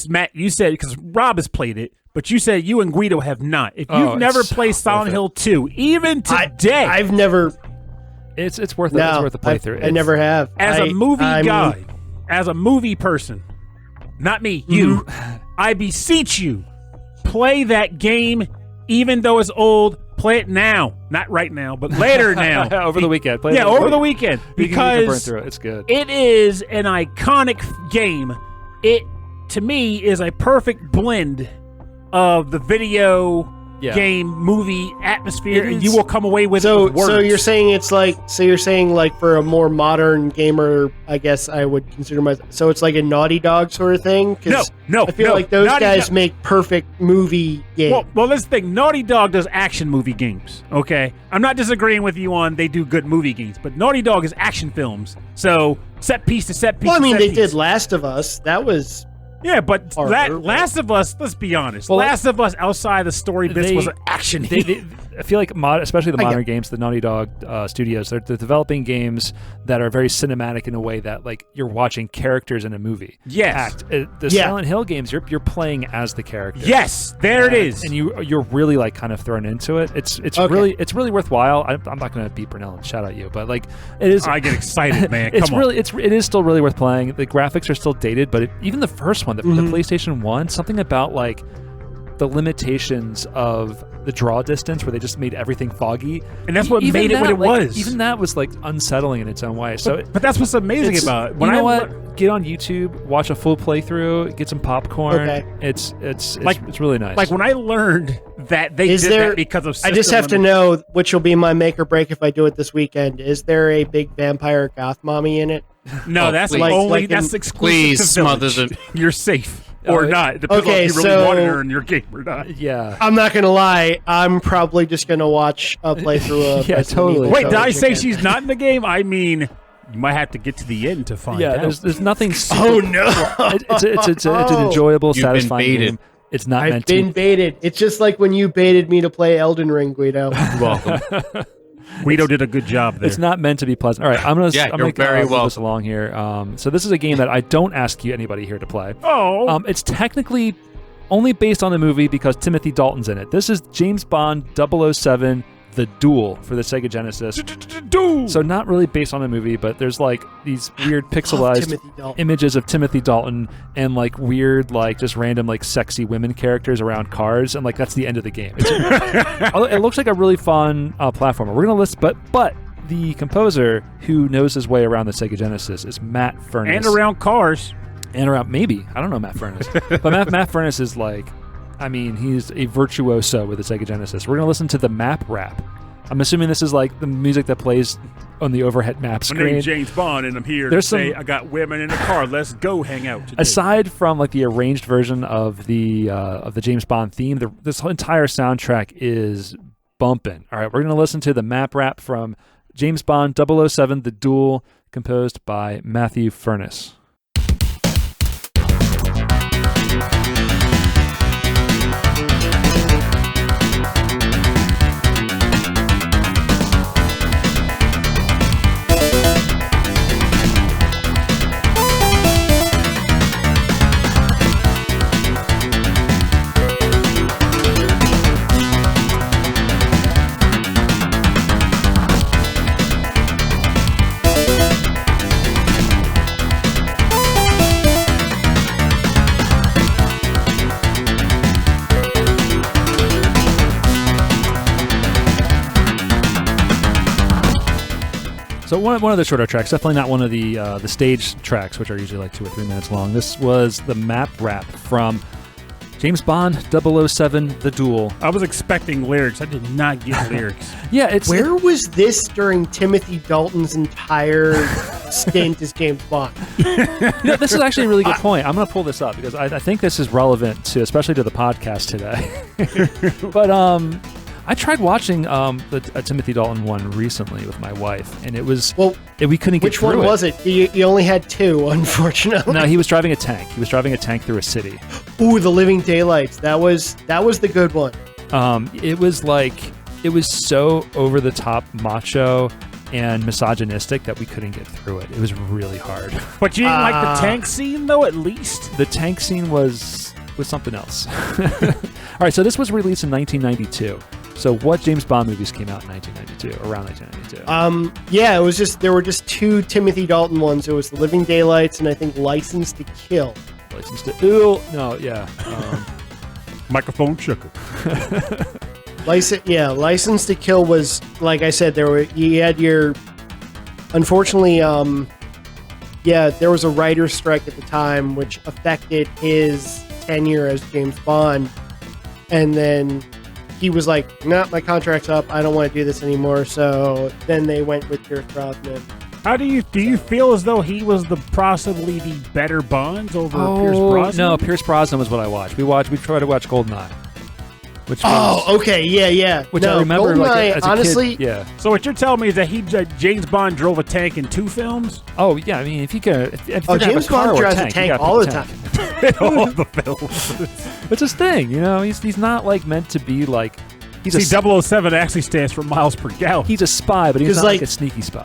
Matt, you said, because Rob has played it, but you said you and Guido have not. If you've never played Silent Hill 2, even today, I've never. It's worth it. It's worth a playthrough. I never have. As a movie guy, as a movie person, not me, you, I beseech you, play that game, even though it's old. Play it now, not right now, but later now. Over the weekend. Play it over the weekend, because you can burn through it. It's good. It is an iconic game. It, to me, is a perfect blend of the video game movie atmosphere, and you will come away with it with words. So you're saying like for a more modern gamer, I guess I would consider myself. So it's like a Naughty Dog sort of thing. No. I feel like those guys make perfect movie games. Well, let's think. Naughty Dog does action movie games. Okay, I'm not disagreeing with you on they do good movie games, but Naughty Dog is action films. So set piece to set piece. Well, I mean, they did Last of Us. That was. Yeah, but Last of Us, let's be honest. Last of Us outside the story bits was action. I feel like, especially the modern games, the Naughty Dog studios, they're developing games that are very cinematic in a way that, like, you're watching characters in a movie. Yes. The Silent Hill games, you're playing as the character. Yes, there it is. And you're really, like, kind of thrown into it. It's really worthwhile. I'm not going to beat Brunel and shout out you, but, like, it is. I get excited, man. It is still really worth playing. The graphics are still dated, but even the first one, the PlayStation 1, something about, like, the limitations of the draw distance, where they just made everything foggy, and that's what made it what it was. Even that was, like, unsettling in its own way. But that's what's amazing about it. Get on YouTube, watch a full playthrough, get some popcorn. Okay. It's really nice. Like when I learned that they did that because of system I just have to know, which will be my make or break if I do it this weekend. Is there a big vampire goth mommy in it? No, that's exclusive. Please smother them. You're safe. Or not. It depends on if you really wanted her in your game or not. Yeah. I'm not going to lie. I'm probably just going to watch a playthrough of totally. Wait, did I say she's not in the game? I mean, you might have to get to the end to find out. Yeah, there's nothing super... Oh, no. It's an enjoyable, satisfying game. It's not I've been baited. It's just like when you baited me to play Elden Ring, Guido. You're welcome. Guido did a good job there. It's not meant to be pleasant. All right, I'm going to move this along here. So this is a game that I don't ask anybody here to play. Oh. It's technically only based on the movie because Timothy Dalton's in it. This is James Bond 007, The Duel for the Sega Genesis. Duel! So not really based on a movie, but there's like these weird pixelized images of Timothy Dalton and like weird, like just random like sexy women characters around cars, and like that's the end of the game. It looks like a really fun platformer. We're gonna list, but the composer who knows his way around the Sega Genesis is Matt Furniss. And around cars. And around, maybe. I don't know Matt Furniss. But Matt Furniss is like, I mean, he's a virtuoso with the Sega Genesis. We're going to listen to the map rap. I'm assuming this is like the music that plays on the overhead map screen. My name's James Bond, and I'm here to say I got women in the car. Let's go hang out today. Aside from like the arranged version of the James Bond theme, this whole entire soundtrack is bumping. All right, we're going to listen to the map rap from James Bond 007, The Duel, composed by Matthew Furniss. So one of the shorter tracks, definitely not one of the stage tracks, which are usually like 2 or 3 minutes long. This was the map rap from James Bond 007, The Duel. I was expecting lyrics. I did not get lyrics. Yeah, Where was this during Timothy Dalton's entire stint as James Bond? This is actually a really good point. I'm going to pull this up because I think this is relevant to, especially to the podcast today. But I tried watching the Timothy Dalton one recently with my wife, and it was we couldn't get through it. Which one was it? You only had 2, unfortunately. No, he was driving a tank. He was driving a tank through a city. Ooh, The Living Daylights. That was the good one. It was so over the top macho and misogynistic that we couldn't get through it. It was really hard. But you didn't like the tank scene, though, at least? The tank scene was something else. All right, so this was released in 1992. So what James Bond movies came out in 1992, around 1992? There were just 2 Timothy Dalton ones. It was The Living Daylights and I think License to Kill. License to Ill? No, yeah. Microphone shook. License to Kill was, like I said, you had your, unfortunately, there was a writer's strike at the time which affected his tenure as James Bond, and then he was like, "Nah, my contract's up. I don't want to do this anymore." So then they went with Pierce Brosnan. How do you feel as though he was possibly the better Bonds over Pierce Brosnan? No, Pierce Brosnan was what I watched. We tried to watch GoldenEye. Okay, yeah. Which I remember, GoldenEye, as a honestly, kid, yeah. So what you're telling me is that James Bond drove a tank in 2 films? Oh yeah, I mean, if James Bond drives a tank all the time. All the films. It's his thing, He's not like meant to be like. See, 007 actually stands for miles per gallon. He's a spy, but he's not like a sneaky spy.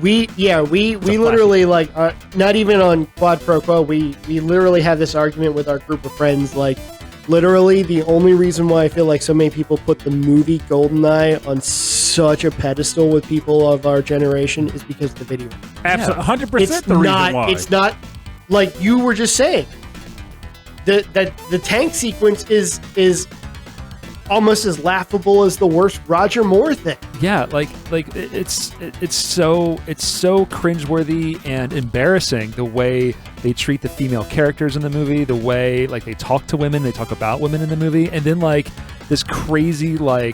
we literally not even on Quad Pro Quo. We literally have this argument with our group of friends. Like, literally, the only reason why I feel like so many people put the movie GoldenEye on such a pedestal with people of our generation is because of the video. Absolutely, 100%. The reason why it's not like you were just saying. The tank sequence is almost as laughable as the worst Roger Moore thing. Yeah, it's so cringeworthy and embarrassing the way they treat the female characters in the movie, the way they talk to women, they talk about women in the movie, and then this crazy war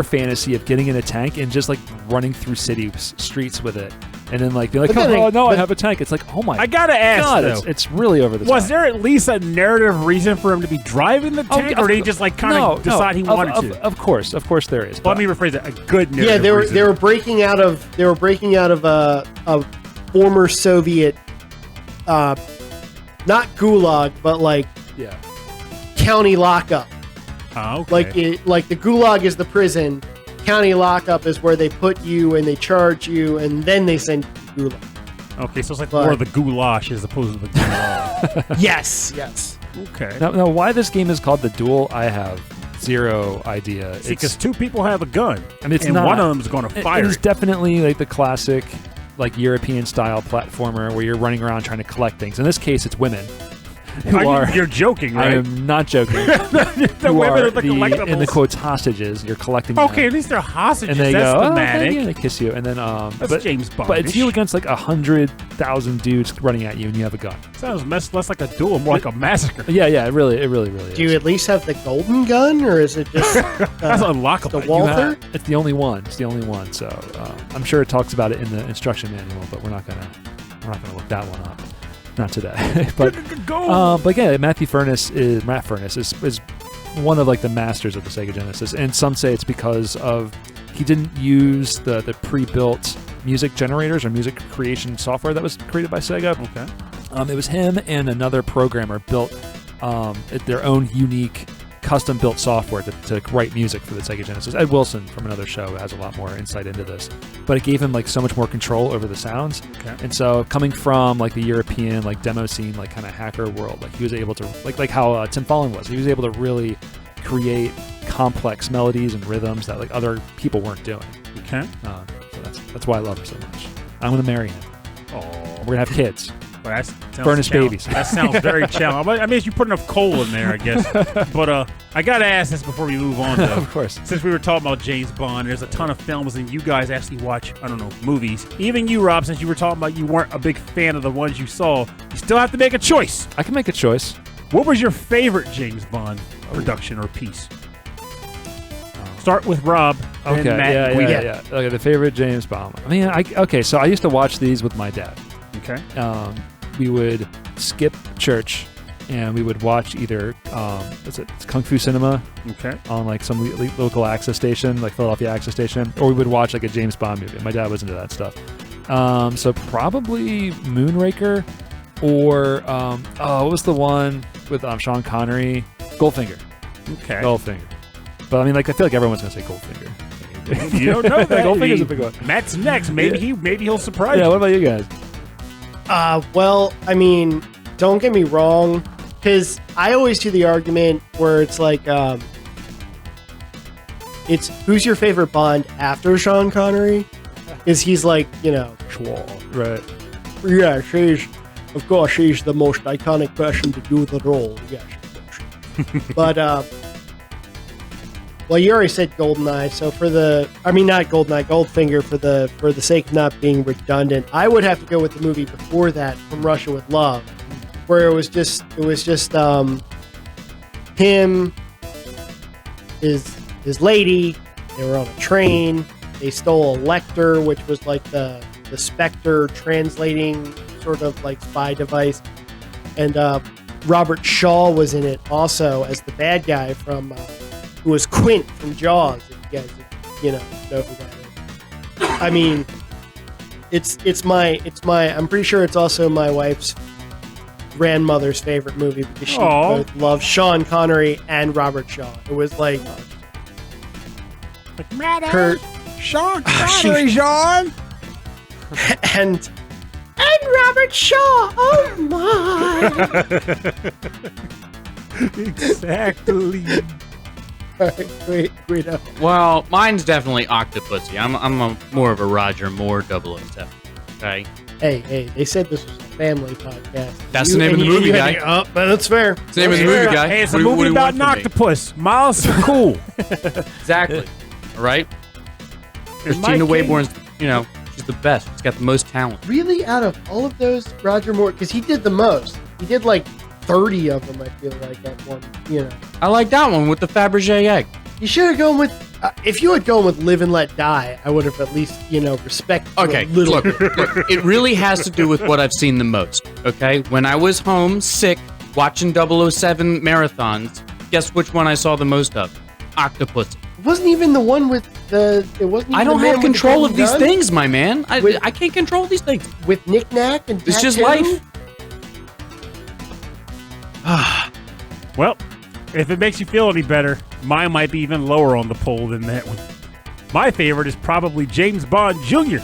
fantasy of getting in a tank and just running through city streets with it. And then being like, I have a tank. It's like, oh my God. I gotta ask, though, it's really over the top. Was there at least a narrative reason for him to be driving the tank, or did he just decide he wanted to? Of course there is. Let me rephrase it. A good narrative. Yeah, they were breaking out of a former Soviet, not gulag, but county lockup. Oh, okay. Like the gulag is the prison. County lockup is where they put you and they charge you and then they send you to gulag. Okay, so it's more of the goulash as opposed to the gulag. Yes. Okay. Now, why this game is called The Duel, I have zero idea. Because 2 people have a gun, and one of them is going to fire. It's definitely the classic European style platformer where you're running around trying to collect things. In this case, it's women. You're joking, right? I am not joking. The women are the collectibles. In the quotes hostages. You're collecting. Okay, at least they're hostages. And they That's go, thematic. Yeah, they kiss you, and then That's James Bond. But it's you against like 100,000 dudes running at you, and you have a gun. Sounds less like a duel, more like a massacre. Yeah, it really is. Do you at least have the golden gun, or is it just That's unlockable. the Walther? It's the only one. It's the only one. So I'm sure it talks about it in the instruction manual, but we're not gonna look that one up. Not today. But yeah, Matt Furniss is one of like the masters of the Sega Genesis, and some say it's because of he didn't use the pre-built music generators or music creation software that was created by Sega. Okay. It was him and another programmer built their own unique custom-built software to write music for the Sega Genesis. Ed Wilson from another show has a lot more insight into this, but it gave him like so much more control over the sounds. Okay. And so coming from like the European like demo scene, like kind of hacker world, like he was able to like how Tim Follin was. He was able to really create complex melodies and rhythms that like other people weren't doing. Okay. So that's why I love him so much. I'm gonna marry him. Oh, we're gonna have kids. Well, Furniss babies. That sounds very challenging. I mean, you put enough coal in there, I guess. But I got to ask this before we move on, though. Of course. Since we were talking about James Bond, there's a ton of films, and you guys actually watch, I don't know, movies. Even you, Rob, since you were talking about you weren't a big fan of the ones you saw, you still have to make a choice. I can make a choice. What was your favorite James Bond production or piece? Start with Rob. Okay, then Matt. yeah. Okay, the favorite James Bond. I mean, so I used to watch these with my dad. Okay. We would skip church and we would watch either it's Kung Fu Cinema on like some local access station, like Philadelphia access station, or we would watch like a James Bond movie. My dad was into that stuff. So probably Moonraker or what was the one with Sean Connery? Goldfinger. Okay. Goldfinger. But I mean, like I feel like everyone's gonna say Goldfinger. You don't know that. Goldfinger's a big one. Matt's next. Maybe he'll surprise you. Yeah. What about you guys? Well, I mean, don't get me wrong, because I always do the argument where it's like, it's who's your favorite Bond after Sean Connery? Is he's like, Right. Yeah, she's the most iconic person to do the role. Yes. But, well, you already said GoldenEye, so not GoldenEye, Goldfinger, for the sake of not being redundant, I would have to go with the movie before that, From Russia with Love, where it was just him, his lady, they were on a train, they stole a Lecter, which was like the Spectre translating sort of like spy device, and Robert Shaw was in it also as the bad guy from who was Quint from Jaws, if you guys know who that is. I mean, it's my I'm pretty sure it's also my wife's grandmother's favorite movie because she both loved Sean Connery and Robert Shaw. It was like Kurt, Sean Connery, Sean, and Robert Shaw. Oh my! Exactly. Great. Well, mine's definitely Octopussy. I'm more of a Roger Moore 007. Okay. Hey, they said this was a family podcast. That's the name of the movie, guy. But that's fair. It's the name of the movie, guy. Hey, it's a movie about an octopus. Miles are cool. Exactly. All right. Christina Wayborn's, she's the best. She's got the most talent. Really, out of all of those, Roger Moore, because he did the most. He did like 30 of them, I feel like, at one, I like that one with the Fabergé egg. You should have gone with, if you had gone with Live and Let Die, I would have at least, respected okay, a little. Look, it really has to do with what I've seen the most, okay? When I was home, sick, watching 007 marathons, guess which one I saw the most of? Octopussy. It wasn't even the one with I don't have control of these things, my man. I can't control these things. With Knick Knack and It's just Tattoo? life. Well, if it makes you feel any better, mine might be even lower on the poll than that one. My favorite is probably James Bond Jr.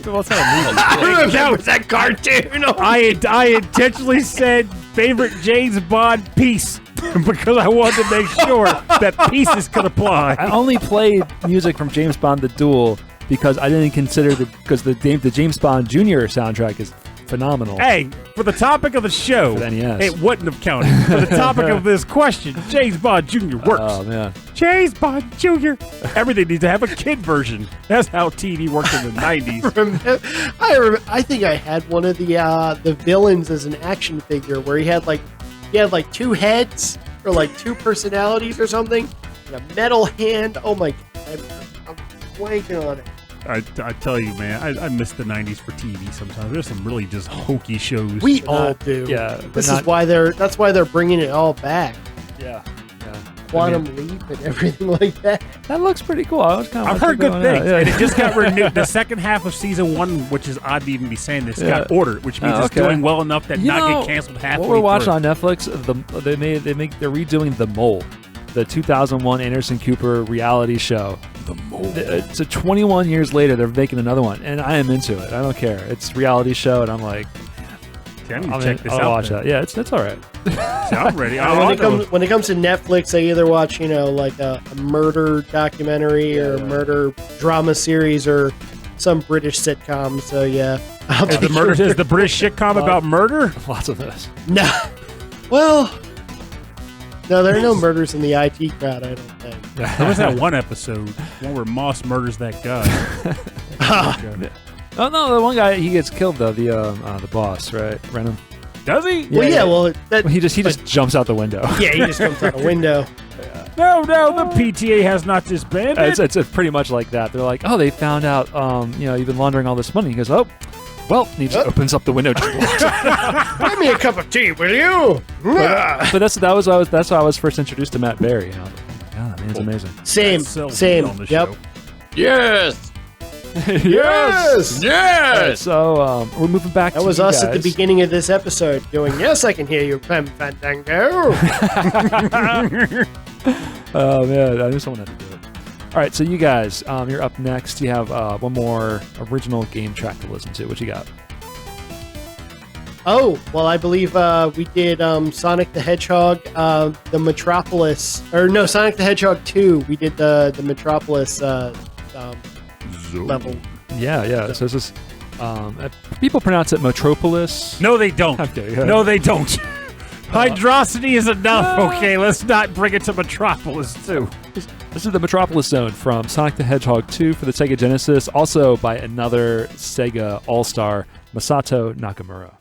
What's that movie? I remember that cartoon. I intentionally said favorite James Bond piece because I wanted to make sure that pieces could apply. I only played music from James Bond: The Duel because I didn't consider because the James Bond Jr. soundtrack is phenomenal. Hey, for the topic of the show, For the NES. it wouldn't have counted. For the topic of this question, James Bond Jr. works. Oh man. James Bond Jr. Everything needs to have a kid version. That's how TV worked in the 90s. I think I had one of the villains as an action figure where he had like 2 heads or like 2 personalities or something, and a metal hand. Oh my god, I'm blanking on it. I tell you, man, I miss the 90s for TV sometimes. There's some really just hokey shows. We all do. Yeah. That's why they're bringing it all back. Yeah. Quantum Leap and everything like that. That looks pretty cool. I've heard good things. Yeah. And it just got renewed. The second half of season 1, which is odd to even be saying this, got ordered, which means it's doing well enough that not get canceled halfway What we're watching through. on Netflix, they're redoing The Mole, the 2001 Anderson Cooper reality show. The Mole. So 21 years later, they're making another one, and I am into it. I don't care. It's a reality show, and I'm like, I need to check this I'll out. watch that. Yeah, it's all right. See, I'm ready. When it comes to Netflix, I either watch like a murder documentary or a murder drama series or some British sitcom. So yeah, Is the British sitcom about murder? Lots of this. No, well, no, there are no murders in the IT crowd. I don't think. There was that one episode, one where Moss murders that guy. Oh no, the one guy he gets killed though. The boss, right? Renham. Does he? Well, He just jumps out the window. yeah, he just comes out the window. No, the PTA has not disbanded. It's pretty much like that. They're like, oh, they found out, you've been laundering all this money. He goes, oh, well, and he just opens up the window. Give me a cup of tea, will you? but that's how I was first introduced to Matt Berry. God, that man's amazing. Same. On the show. Yes. Yes. Right, so we're moving back. That to was you us guys. at the beginning of this episode doing, yes, I can hear you, Fem Fandango. Oh man, I knew someone had to do it. All right, so you guys, you're up next. You have one more original game track to listen to. What you got? Oh, well, I believe we did Sonic the Hedgehog, the Metropolis, or no, Sonic the Hedgehog 2. We did the Metropolis level. Yeah. So this is people pronounce it Metropolis. No, they don't. Okay, good. No, they don't. Hydrosity is enough. Okay, let's not bring it to Metropolis too. This is the Metropolis Zone from Sonic the Hedgehog 2 for the Sega Genesis, also by another Sega All-Star, Masato Nakamura.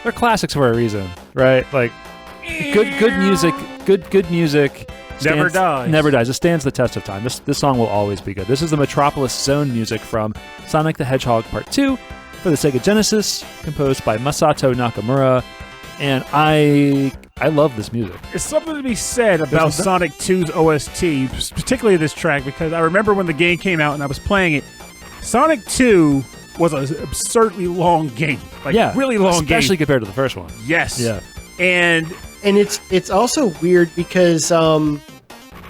They're classics for a reason, right? Like good music, good music Never dies. Never dies. It stands the test of time. This song will always be good. This is the Metropolis Zone music from Sonic the Hedgehog Part 2 for the Sega Genesis, composed by Masato Nakamura, and I love this music. There's something to be said about Sonic 2's OST, particularly this track, because I remember when the game came out and I was playing it. Sonic 2 was an absurdly long game. Really long game. Especially compared to the first one. Yes. Yeah. And it's also weird because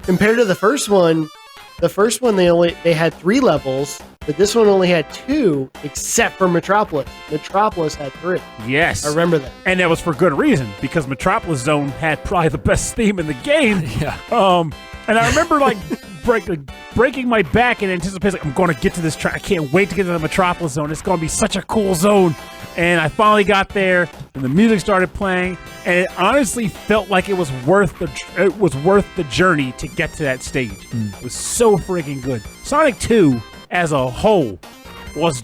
compared to the first one they had 3 levels, but this one only had 2, except for Metropolis. Metropolis had 3. Yes. I remember that. And that was for good reason, because Metropolis Zone had probably the best theme in the game. Yeah. And I remember breaking my back in anticipation, I'm going to get to this track. I can't wait to get to the Metropolis Zone. It's going to be such a cool zone. And I finally got there, and the music started playing, and it honestly felt like it was worth the journey to get to that stage. It was so freaking good. Sonic 2, as a whole, was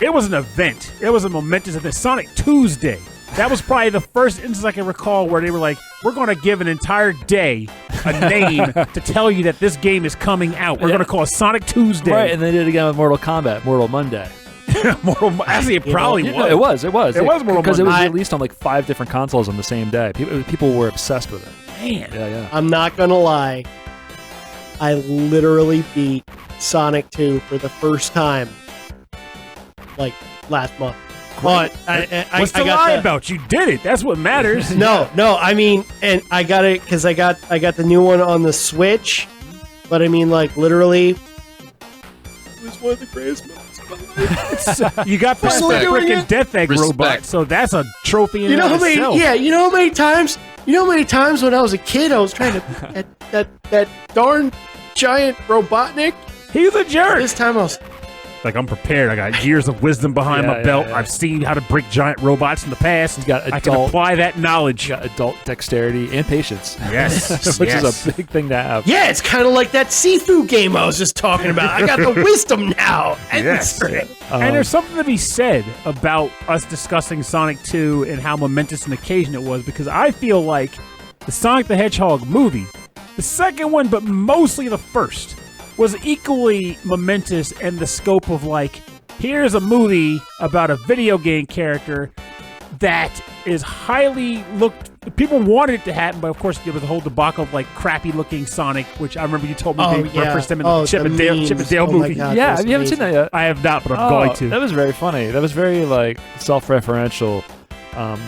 it was an event. It was a momentous event. Sonic Tuesday. That was probably the first instance I can recall where they were like, we're going to give an entire day a name to tell you that this game is coming out. We're going to call it Sonic Tuesday. Right, and they did it again with Mortal Kombat, Mortal Monday. Actually, it probably was. It was. It was Mortal Monday. because it was released on like 5 different consoles on the same day. People were obsessed with it. Man. Yeah. I'm not going to lie. I literally beat Sonic 2 for the first time, like, last month. But What's the lie about? You did it. That's what matters. No. I mean, and I got it because I got the new one on the Switch. But I mean, like, literally, it was one of the greatest moments of my life. You got past that freaking Death Egg robot, so that's a trophy in itself. You know how many times? You know how many times when I was a kid I was trying to that darn giant Robotnik? He's a jerk. This time I was like, I'm prepared. I got years of wisdom behind my belt. I've seen how to break giant robots in the past. I can apply that knowledge. You got adult dexterity and patience. Yes. Which is a big thing to have. Yeah, it's kind of like that Sifu game I was just talking about. I got the wisdom now. Yes. And there's something to be said about us discussing Sonic 2 and how momentous an occasion it was, because I feel like the Sonic the Hedgehog movie, the second one, but mostly the first, was equally momentous in the scope of, like, here's a movie about a video game character that is highly looked... People wanted it to happen, but of course there was a whole debacle of, like, crappy-looking Sonic, which I remember you told me they referenced him in the Chip and Dale movie. God, you haven't seen that yet? I have not, but I'm going to. That was very funny. That was very, like, self-referential.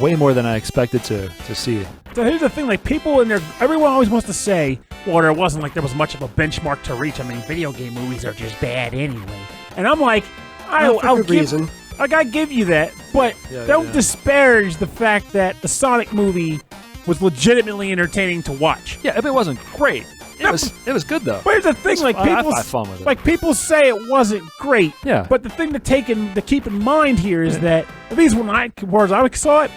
Way more than I expected to see. So here's the thing, like, people in there, everyone always wants to say, well, there wasn't like there was much of a benchmark to reach. I mean, video game movies are just bad anyway. And I'm like, I'll give you that, but don't disparage the fact that the Sonic movie was legitimately entertaining to watch. Yeah, if it wasn't great, it was good though. But here's the thing, like, people, I had fun with it. Like, people say it wasn't great. Yeah. But the thing to keep in mind here is that at least when I saw it,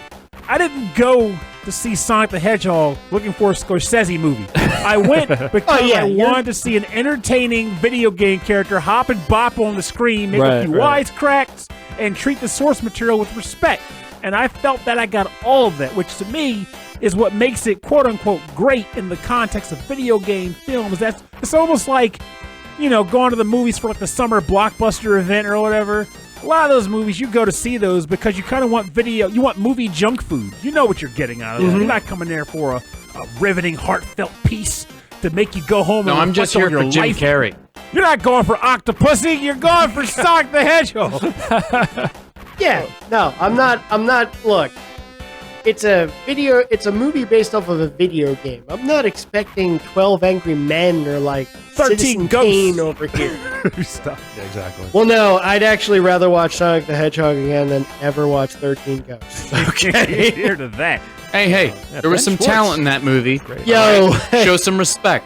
I didn't go to see Sonic the Hedgehog looking for a Scorsese movie. I went because I wanted to see an entertaining video game character hop and bop on the screen, make a few wisecracks, and treat the source material with respect. And I felt that I got all of that, which to me is what makes it quote-unquote great in the context of video game films. It's almost like, going to the movies for like the summer blockbuster event or whatever. A lot of those movies, you go to see those because you kind of want you want movie junk food. You know what you're getting out of it. You're not coming there for a riveting, heartfelt piece to make you go home and I'm just here for Jim Carrey. You're not going for Octopussy, you're going for Sonic the Hedgehog. Yeah, no, I'm not, look, it's a movie based off of a video game. I'm not expecting 12 Angry Men or like 13 Ghosts over here. Stuff. Yeah, exactly. Well, no, I'd actually rather watch Sonic the Hedgehog again than ever watch 13 Ghosts. Okay. Here to that. Hey, there was some talent in that movie. Great. Yo, Show some respect.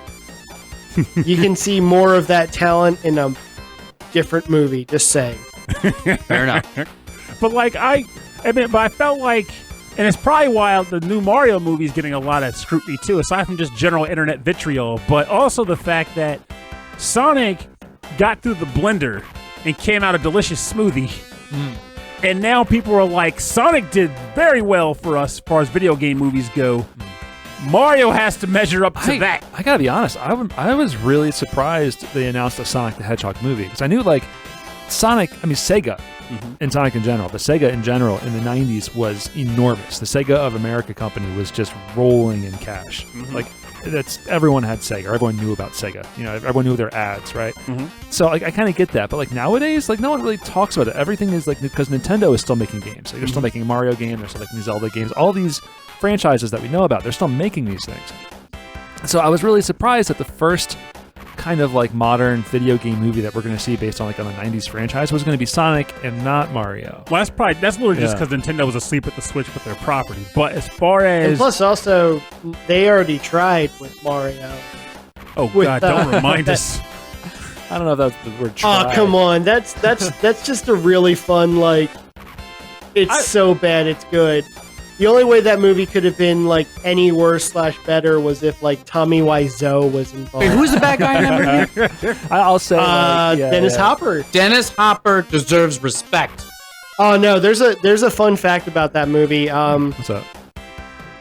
you can see more of that talent in a different movie, just saying. Fair enough. But like, I felt like, and it's probably why the new Mario movie is getting a lot of scrutiny too, aside from just general internet vitriol, but also the fact that Sonic got through the blender and came out a delicious smoothie. And now people are like, Sonic did very well for us as far as video game movies go. Mario has to measure up to that. I gotta be honest, I was really surprised they announced a Sonic the Hedgehog movie, because I knew, like, Sega, and Sonic in general, the Sega in general in the 90s was enormous. The Sega of America company was just rolling in cash. Like, everyone had Sega, or everyone knew about Sega. Everyone knew their ads, right? So, like, I kind of get that, but like nowadays, like, no one really talks about it. Everything is like, because Nintendo is still making games. Like, they're still making Mario games, they're still making Zelda games. All these franchises that we know about, they're still making these things. So I was really surprised that the first kind of like modern video game movie that we're going to see based on the 90s franchise was going to be Sonic and not Mario. Well, that's literally just because Nintendo was asleep at the switch with their property. But as far as... And plus also, they already tried with Mario. Oh, God, don't remind us. I don't know if that's the word try. Oh, come on. That's just a really fun, like... It's so bad it's good. The only way that movie could have been like any worse / better was if like Tommy Wiseau was involved. Wait, who's the bad guy in that movie? I'll say Dennis Hopper. Dennis Hopper deserves respect. Oh no, there's a fun fact about that movie. What's up?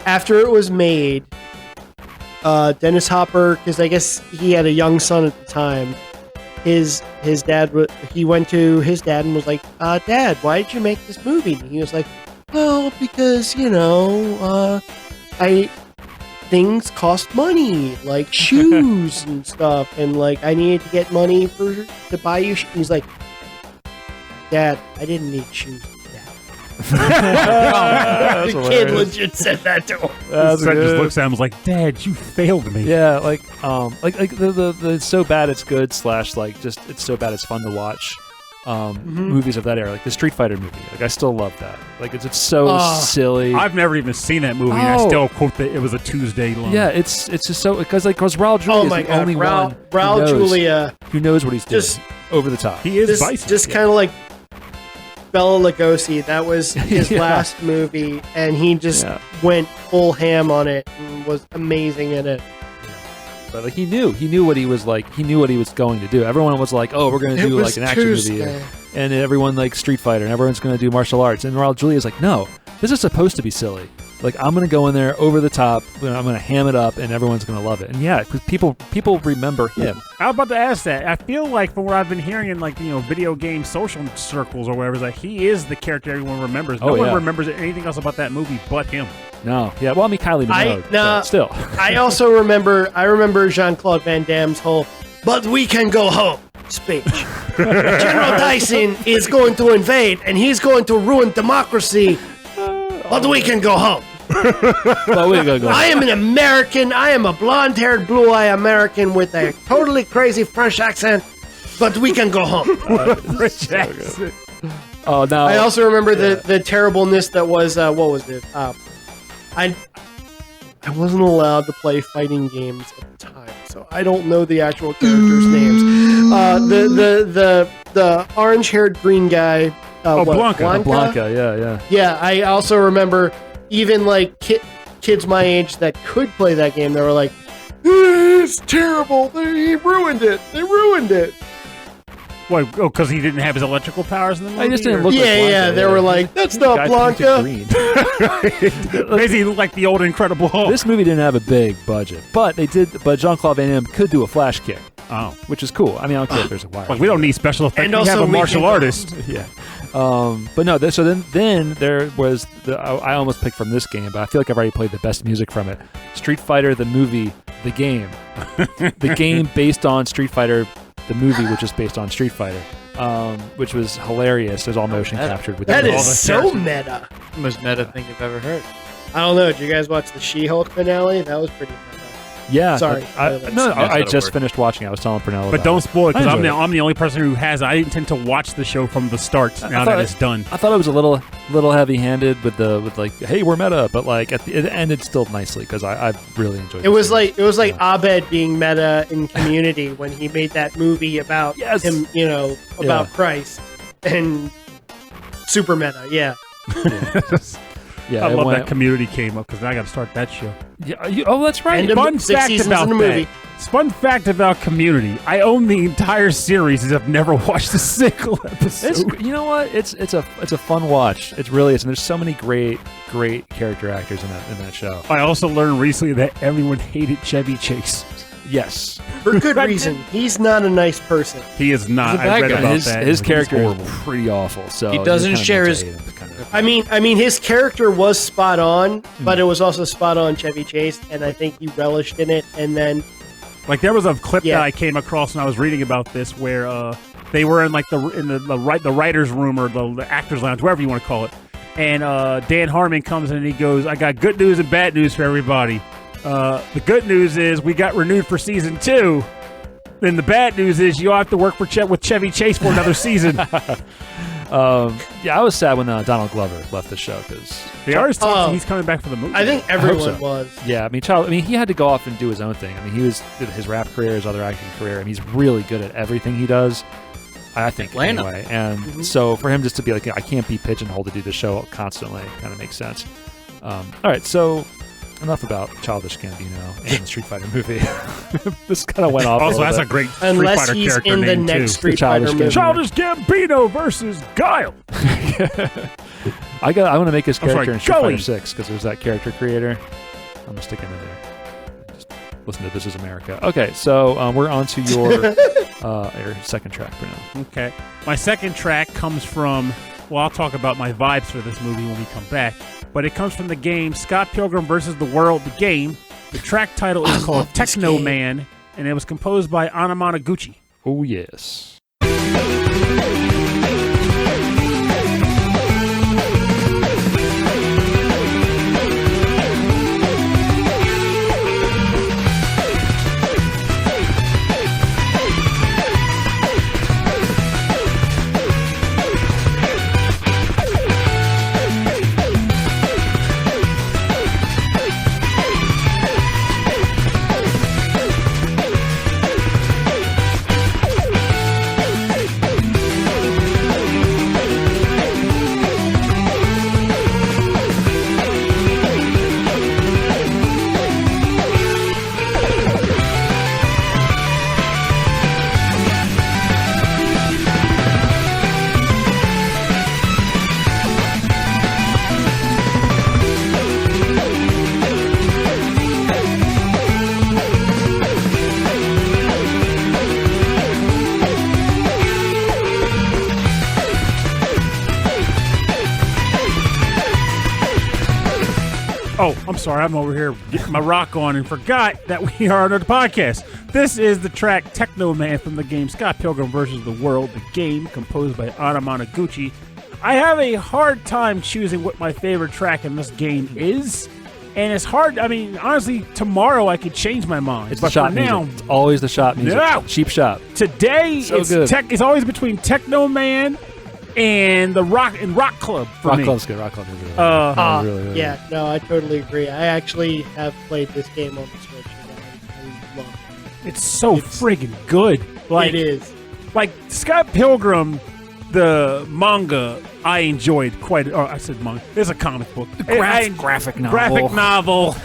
After it was made, Dennis Hopper, because I guess he had a young son at the time. His dad, he went to his dad and was like, Dad, why did you make this movie? And he was like, well, because, things cost money, like shoes and stuff, and like I needed to get money to buy you. He's like, Dad, I didn't need shoes. The kid legit said that to him. Just looks at him and was like, Dad, you failed me. Yeah, like the it's so bad it's good / like just it's so bad it's fun to watch. Movies of that era, like the Street Fighter movie. Like I still love that. Like it's so silly. I've never even seen that movie, and I still quote that it was a Tuesday line. Yeah, it's just so because Raul Julia is the only one Raul Julia who knows what he's doing. Just over the top. He is Bison. Just kind of like Bela Lugosi. That was his last movie, and he just went full ham on it and was amazing in it. But like he knew what he was like. He knew what he was going to do. Everyone was like, "Oh, we're going to do like an action movie," and everyone like Street Fighter, and everyone's going to do martial arts. And Raul Julia is like, "No, this is supposed to be silly. Like I'm going to go in there over the top. I'm going to ham it up, and everyone's going to love it." And yeah, because people remember him. I was about to ask that. I feel like from what I've been hearing in like video game social circles or whatever, is that he is the character everyone remembers. No one remembers anything else about that movie but him. No, yeah. Well, I mean, Kylie Minogue, but still. I also remember Jean-Claude Van Damme's whole "But we can go home" speech. General Dyson is going to invade, and he's going to ruin democracy. But we can go home. I am an American. I am a blonde-haired, blue-eyed American with a totally crazy French accent. But we can go home. French accent. Oh no! I also remember the terribleness that was what was it? I wasn't allowed to play fighting games at the time, so I don't know the actual characters' names. The orange-haired green guy. Blanca. Yeah, I also remember even like kids my age that could play that game. They were like, "It's terrible. He ruined it. They ruined it." What? Oh, because he didn't have his electrical powers in the movie? I just didn't look like Blanca. Yeah, they were like, "That's not Blanca." Basically, like the old Incredible Hulk. This movie didn't have a big budget, but Jean-Claude Van Damme could do a flash kick. Oh, which is cool. I mean, I don't care if there's a wire. Like, we don't need special effects. And we also have a martial artist. Yeah. But no. So then there was I almost picked from this game, but I feel like I've already played the best music from it. Street Fighter the movie, the game, the game based on Street Fighter, the movie, which is based on Street Fighter, which was hilarious. It was all motion captured. With that all is so meta. Most meta thing I've ever heard. I don't know. Did you guys watch the She-Hulk finale? That was pretty meta. Yeah. Sorry. I just finished watching. I was telling Pernell But don't spoil it, because I'm the only person who has. I intend to watch the show from the start now that it's done. I thought it was a little heavy-handed with like, hey, we're meta, but like it ended still nicely because I really enjoyed it. It was like Abed being meta in Community when he made that movie about him, about Christ and super meta. Yeah. Yeah, I love that Community came up because now I got to start that show. Yeah, that's right. Fun fact about that. Fun fact about Community: I own the entire series and I've never watched a single episode. You know what? It's a fun watch. It really is, and there's so many great character actors in that show. I also learned recently that everyone hated Chevy Chase. Yes, for good reason. He's not a nice person. He is not. I read about that. His character is pretty awful. So he doesn't share his. I mean, his character was spot on, but it was also spot on Chevy Chase, and I think he relished in it. And then, like, there was a clip that I came across when I was reading about this, where they were in like the writers' room or the actors' lounge, whatever you want to call it, and Dan Harmon comes in and he goes, "I got good news and bad news for everybody. The good news is we got renewed for season 2. Then the bad news is you'll have to work with Chevy Chase for another season." I was sad when Donald Glover left the show because they always talk he's coming back for the movie. I think everyone was. Yeah, I mean, he had to go off and do his own thing. I mean, he did his rap career, his other acting career, and he's really good at everything he does. I think anyway, and so for him just to be like, I can't be pigeonholed to do the show constantly, kind of makes sense. All right, so. Enough about Childish Gambino and the Street Fighter movie. This kind of went off. Also, that's a great Street Fighter character name, in the next Street Fighter movie. Childish Gambino versus Guile. I want to make his character in Street Fighter 6 because there's that character creator. I'm gonna stick him in there. listen to This Is America. Okay, so we're on to your second track for now. Okay. My second track comes from, well, I'll talk about my vibes for this movie when we come back, but it comes from the game Scott Pilgrim vs. the World, the game. The track title is called TechnoMan, and it was composed by Anamanaguchi. Oh, yes. Oh, I'm sorry. I'm over here getting my rock on and forgot that we are on the podcast. This is the track TechnoMan from the game Scott Pilgrim vs. the World, the game composed by Anamanaguchi. I have a hard time choosing what my favorite track in this game is. And it's hard. I mean, honestly, tomorrow I could change my mind. It's the shop music. It's always the shop music. No. Cheap shop. Today, so good. It's always between TechnoMan and the Rock Club for Rock me. Club's good. Rock Club is good. Really yeah, no, I totally agree. I actually have played this game on the Switch, and I love it. It's so friggin' good. Like, it is. Like Scott Pilgrim, the manga, I enjoyed quite. Oh, I said manga. It's a comic book. Graphic novel. Graphic novel.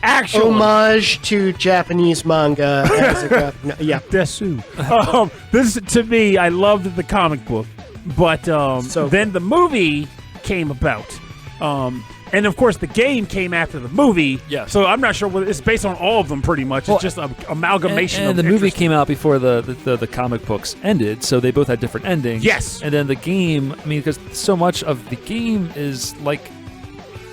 Actual homage to Japanese manga as a graphic novel. Yeah. Desu. This to me, I loved the comic book, but then the movie came about. And of course, the game came after the movie. Yes. So I'm not sure what it's based on. All of them, pretty much. It's just an amalgamation. And of the movie came out before the comic books ended, so they both had different endings. Yes. And then the game, I mean, because so much of the game is like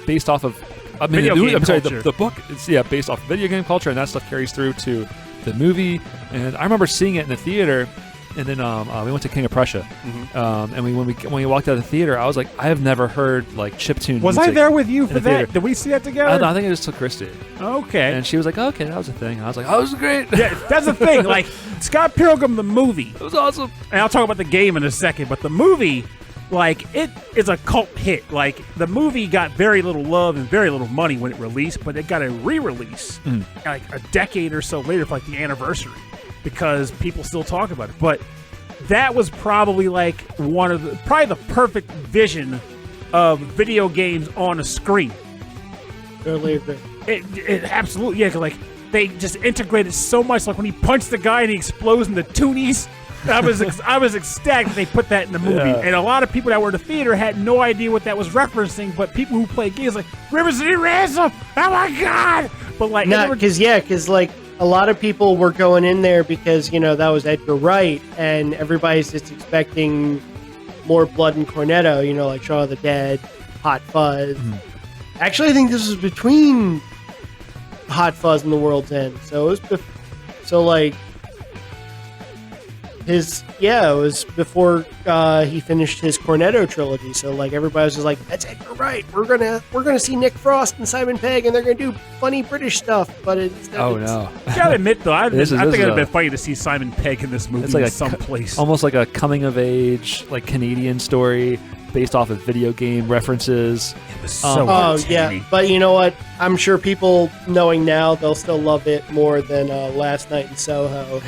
based off of. I mean, the book is based off video game culture, and that stuff carries through to the movie. And I remember seeing it in the theater. And then we went to King of Prussia, and when we walked out of the theater, I was like, I have never heard like chiptune. Was I there with you for that? Theater. Did we see that together? I think I just took Christy. Okay. And she was like, okay, that was a thing. And I was like, oh, this was great. Yeah, that's the thing. Like Scott Pilgrim, the movie. It was awesome. And I'll talk about the game in a second, but the movie, like, it is a cult hit. Like, the movie got very little love and very little money when it released, but it got a re-release like a decade or so later for like the anniversary, because people still talk about it. But that was probably like probably the perfect vision of video games on a screen. Totally agree. It absolutely, yeah, 'cause like they just integrated so much. Like when he punched the guy and he explodes in the toonies, I was ecstatic they put that in the movie. Yeah. And a lot of people that were in the theater had no idea what that was referencing, but people who play games like River City Ransom, oh my god! But like, because like a lot of people were going in there because that was Edgar Wright, and everybody's just expecting more blood and cornetto. Like Shaun of the Dead, Hot Fuzz. Actually, I think this was between Hot Fuzz and The World's End. So it was it was before he finished his Cornetto trilogy. So like everybody was just like, that's Edgar Wright. We're gonna see Nick Frost and Simon Pegg, and they're gonna do funny British stuff. But instead, no! I gotta admit though, I think it'd have been funny to see Simon Pegg in this movie. It's like someplace, almost like a coming of age, like Canadian story based off of video game references. It was so yeah, but you know what? I'm sure people knowing now, they'll still love it more than Last Night in Soho,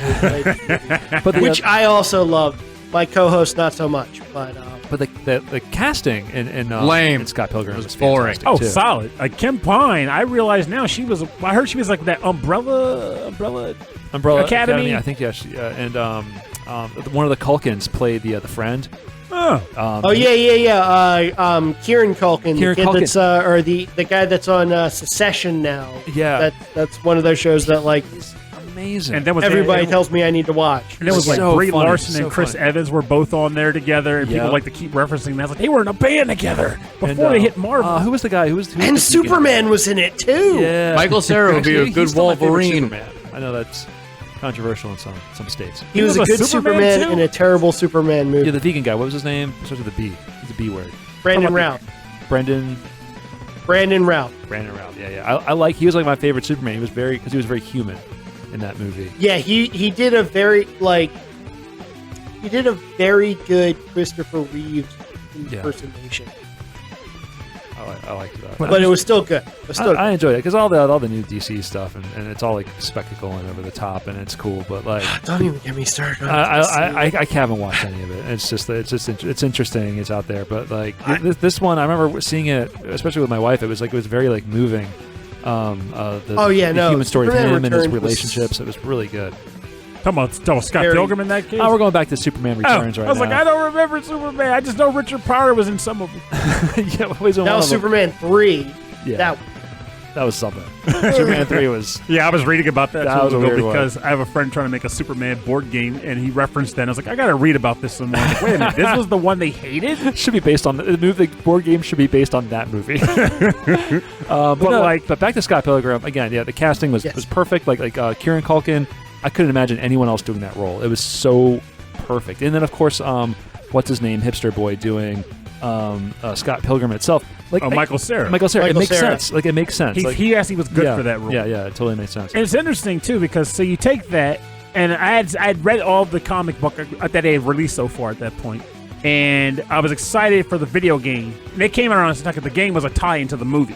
which I also loved. My co-host not so much, but the casting in lame in Scott Pilgrim was boring. Oh, too. Solid. Kim Pine. I realize now I heard she was like that Umbrella Academy. I think and one of the Culkins played the friend. Kieran Culkin, Kieran the kid Culkin. that's or the guy that's on Secession now. Yeah. That's one of those shows that like Amazing. And that was everybody tells me I need to watch. And it was like So Brie funny, Larson so and Chris funny. Evans were both on there together, and people like to keep referencing that. Like they were in a band together before they hit Marvel. Who was the guy? Who was And the Superman was in it too. Yeah, Michael Cera would be a He's good still my favorite Wolverine. Superman. I know that's controversial in some states. He was a good Superman too? in a terrible Superman movie. Yeah, the vegan guy. What was his name? It starts with a B. It's a B word. Brandon Routh. Brendan. Brandon Routh. Brandon Routh. Yeah. I like. He was like my favorite Superman. He was very human in that movie. Yeah, he did a very good Christopher Reeves impersonation. I liked that. But it was still good. I enjoyed it because all the new DC stuff and it's all like spectacle and over the top and it's cool. But like, don't even get me started. On I haven't watched any of it. It's interesting. It's out there. But like this one, I remember seeing it, especially with my wife. It was very like moving. The human story of him and his relationships. It was really good. Talking about Scott Pilgrim in that case? Oh, we're going back to Superman Returns right now. I was like, I don't remember Superman. I just know Richard Pryor was in some of them. Yeah, was that was Superman 3. Yeah. That was something. Superman 3 was... Yeah, I was reading about that was a weird because I have a friend trying to make a Superman board game, and he referenced that. And I was like, I got to read about this some more. Like, wait a minute, this was the one they hated? Should be based on... The board game should be based on that movie. But back to Scott Pilgrim. Again, yeah, the casting was perfect. Like Kieran Culkin... I couldn't imagine anyone else doing that role. It was so perfect. And then, of course, what's his name, hipster boy, doing Scott Pilgrim itself. Michael Cera. It makes sense. Like, it makes sense. He actually was good for that role. Yeah, it totally makes sense. And it's interesting, too, because so you take that, and I had read all the comic book that they had released so far at that point, and I was excited for the video game. And they came around and said the game was a tie-in to the movie.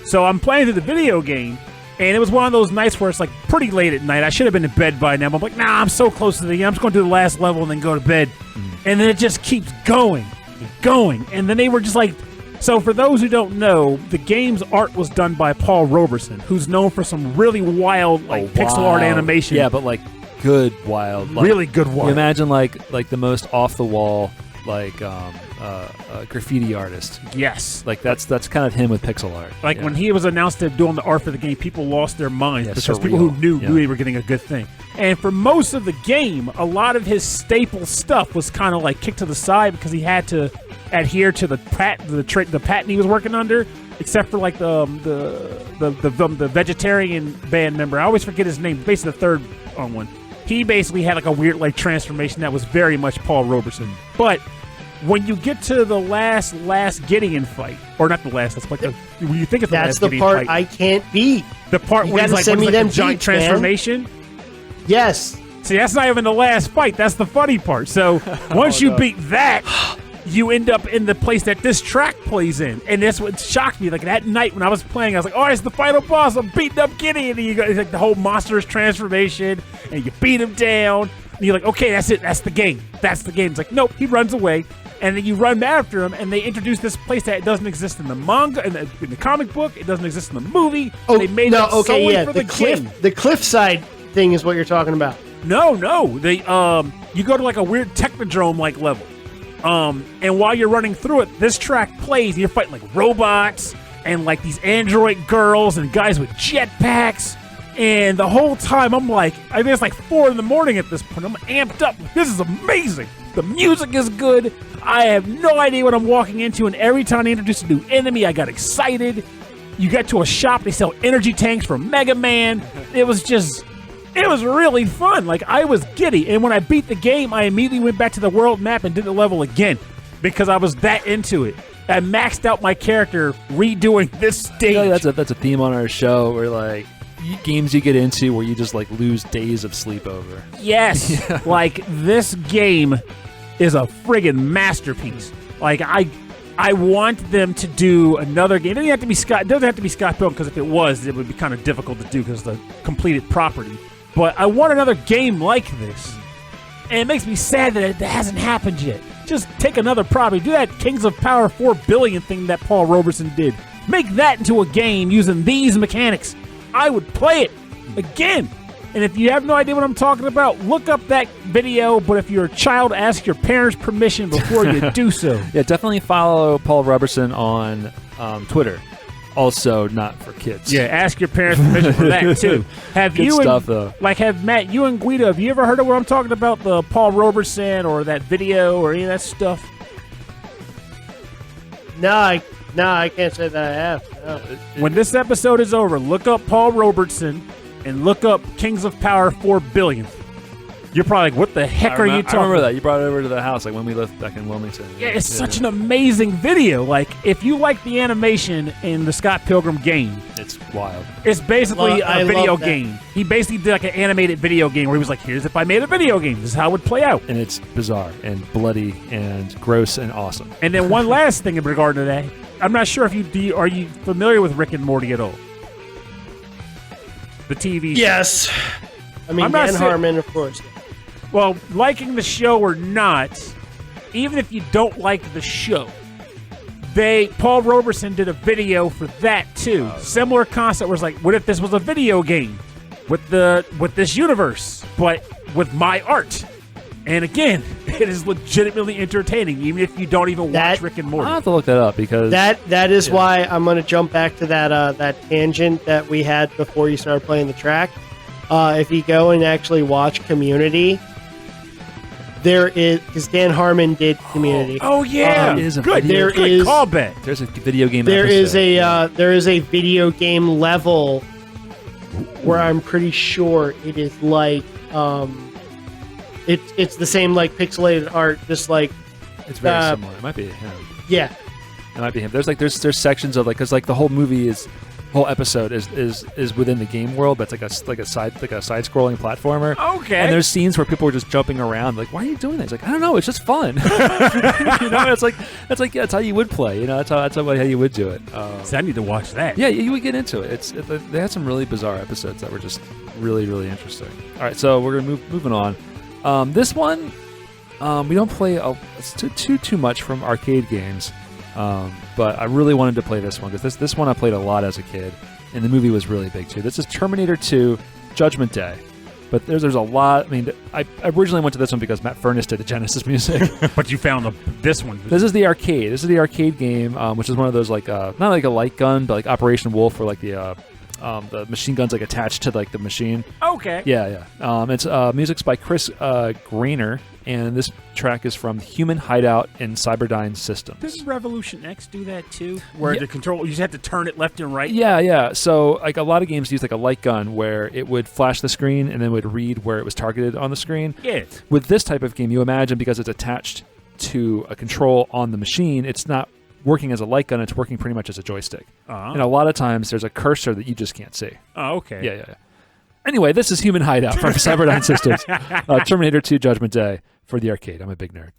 So I'm playing through the video game, and it was one of those nights where it's like pretty late at night. I should have been in bed by now. But I'm like, nah, I'm so close to the game. I'm just going to do the last level and then go to bed. And then it just keeps going and going. And then they were just like... So for those who don't know, the game's art was done by Paul Roberson, who's known for some really wild pixel art animation. Yeah, but like good wild. Really good wild. You imagine like the most off-the-wall graffiti artist. Yes. Like that's kind of him with pixel art. Like when he was announced to doing the art for the game, people lost their minds because surreal. People who knew they were getting a good thing. And for most of the game, a lot of his staple stuff was kind of like kicked to the side because he had to adhere to the patent he was working under, except for like the vegetarian band member. I always forget his name. Basically, the third one. He basically had like a weird like transformation that was very much Paul Roberson. But when you get to the last Gideon fight, or not the last, that's like when you think it's the last Gideon part fight, I can't beat. The part where he's like, a giant transformation. Man. Yes. See, that's not even the last fight. That's the funny part. So once you beat that, you end up in the place that this track plays in. And that's what shocked me. Like that night when I was playing, I was like, oh, it's the final boss. I'm beating up Gideon. And you got like the whole monstrous transformation, and you beat him down. And you're like, okay, that's it. That's the game. That's the game. It's like, nope, he runs away. And then you run after him, and they introduce this place that doesn't exist in the manga, in the comic book. It doesn't exist in the movie. Oh, they made it solely for the game. The cliffside thing is what you're talking about. No. They you go to like a weird technodrome like level. And while you're running through it, this track plays, and you're fighting like robots and like these android girls and guys with jetpacks. And the whole time I'm like, I think it's like 4 a.m. at this point. I'm amped up. This is amazing. The music is good. I have no idea what I'm walking into, and every time they introduce a new enemy, I got excited. You get to a shop, they sell energy tanks from Mega Man. It was really fun. Like, I was giddy. And when I beat the game, I immediately went back to the world map and did the level again because I was that into it. I maxed out my character redoing this stage. That's a theme on our show where, like, games you get into where you just, like, lose days of sleep over. Yes. Yeah. Like, this game is a friggin' masterpiece. Like, I want them to do another game. It doesn't have to be Scott Pilgrim, because if it was, it would be kind of difficult to do because of the completed property. But I want another game like this. And it makes me sad that it hasn't happened yet. Just take another property. Do that Kings of Power 4 billion thing that Paul Roberson did. Make that into a game using these mechanics. I would play it again. And if you have no idea what I'm talking about, look up that video. But if you're a child, ask your parents' permission before you do so. Yeah, definitely follow Paul Robertson on Twitter. Also, not for kids. Yeah, ask your parents' permission for that too. Good stuff, though. Have Matt, you and Guido, have you ever heard of what I'm talking about? The Paul Robertson or that video or any of that stuff? No, I can't say that I have. No. When this episode is over, look up Paul Robertson and look up Kings of Power 4 Billion. You're probably like, what the heck are you talking about? I remember that. You brought it over to the house like when we lived back in Wilmington. Yeah, it's such an amazing video. Like, if you like the animation in the Scott Pilgrim game, it's wild. It's basically a video game. He basically did like an animated video game where he was like, here's if I made a video game. This is how it would play out. And it's bizarre and bloody and gross and awesome. And then one last thing in regard to that. I'm not sure if are you familiar with Rick and Morty at all? The TV show. Yes. I mean, Dan Harmon, of course. Well, liking the show or not, even if you don't like the show, Paul Roberson did a video for that too. Similar concept was like, what if this was a video game with this universe, but with my art? And again, it is legitimately entertaining, even if you don't even watch Rick and Morty. I'll have to look that up because that is why I'm going to jump back to that tangent that we had before you started playing the track. If you go and actually watch Community, there is, because Dan Harmon did Community. Oh yeah, it is a good. Video. There is callback. There's a video game. There episode. there is a video game level where I'm pretty sure it is like it's the same like pixelated art, just like it's very similar. It might be him. Yeah, it might be him. There's sections of like because like the whole movie whole episode is within the game world, but it's like a side scrolling platformer. Okay. And there's scenes where people are just jumping around. Like, why are you doing that? It's like, I don't know. It's just fun. It's like yeah, that's how you would play. That's how you would do it. So I need to watch that. Yeah, you would get into it. They had some really bizarre episodes that were just really, really interesting. All right, so we're gonna moving on. This one, we don't play too much from arcade games. But I really wanted to play this one because this one I played a lot as a kid, and the movie was really big too. This is Terminator 2: Judgment Day. But there's a lot. I mean, I originally went to this one because Matt Furniss did the Genesis music. But you found this one. This is the arcade. This is the arcade game, which is one of those like not like a light gun, but like Operation Wolf, where like the machine gun's like attached to like the machine. Okay. Yeah. It's music's by Chris Granner, and this track is from Human Hideout in Cyberdyne Systems. Does Revolution X do that too? Where the control, you just have to turn it left and right? Yeah. So like a lot of games use like a light gun where it would flash the screen and then would read where it was targeted on the screen. Yeah. With this type of game, you imagine because it's attached to a control on the machine, it's not working as a light gun, it's working pretty much as a joystick. Uh-huh. And a lot of times there's a cursor that you just can't see. Oh, okay. Yeah. Anyway, this is Human Hideout from Cyberdyne Systems. Terminator 2: Judgment Day for the arcade. I'm a big nerd.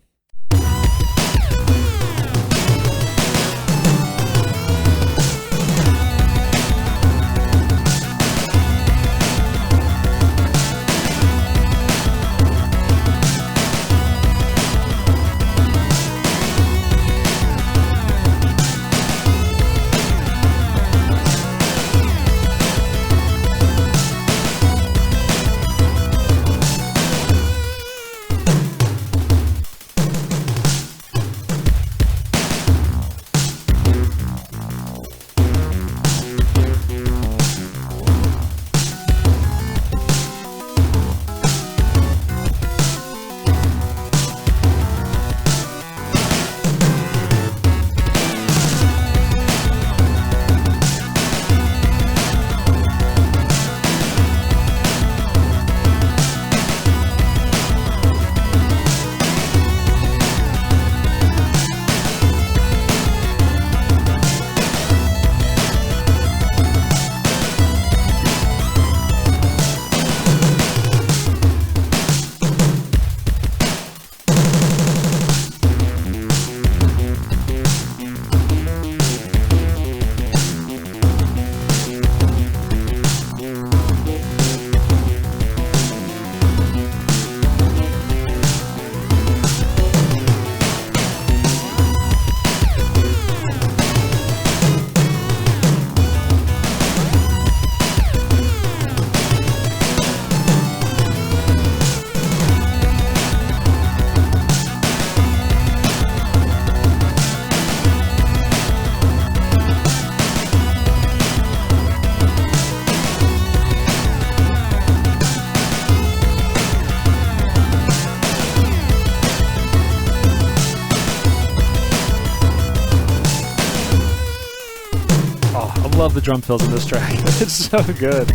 love the drum fills in this track. It's so good.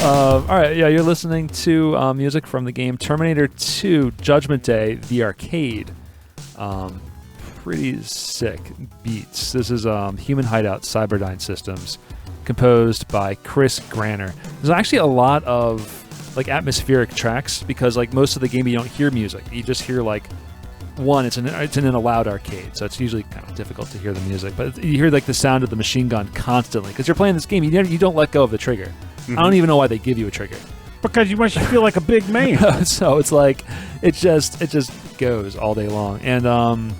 All right, yeah, you're listening to music from the game Terminator 2 Judgment Day, the arcade. Pretty sick beats. This is Human Hideout Cyberdyne Systems, composed by Chris Granner. There's actually a lot of like atmospheric tracks because like most of the game you don't hear music. You just hear like it's in a loud arcade, so it's usually kind of difficult to hear the music. But you hear like the sound of the machine gun constantly because you're playing this game. You don't let go of the trigger. I don't even know why they give you a trigger. Because you want you to feel like a big man. So it's like it just goes all day long. And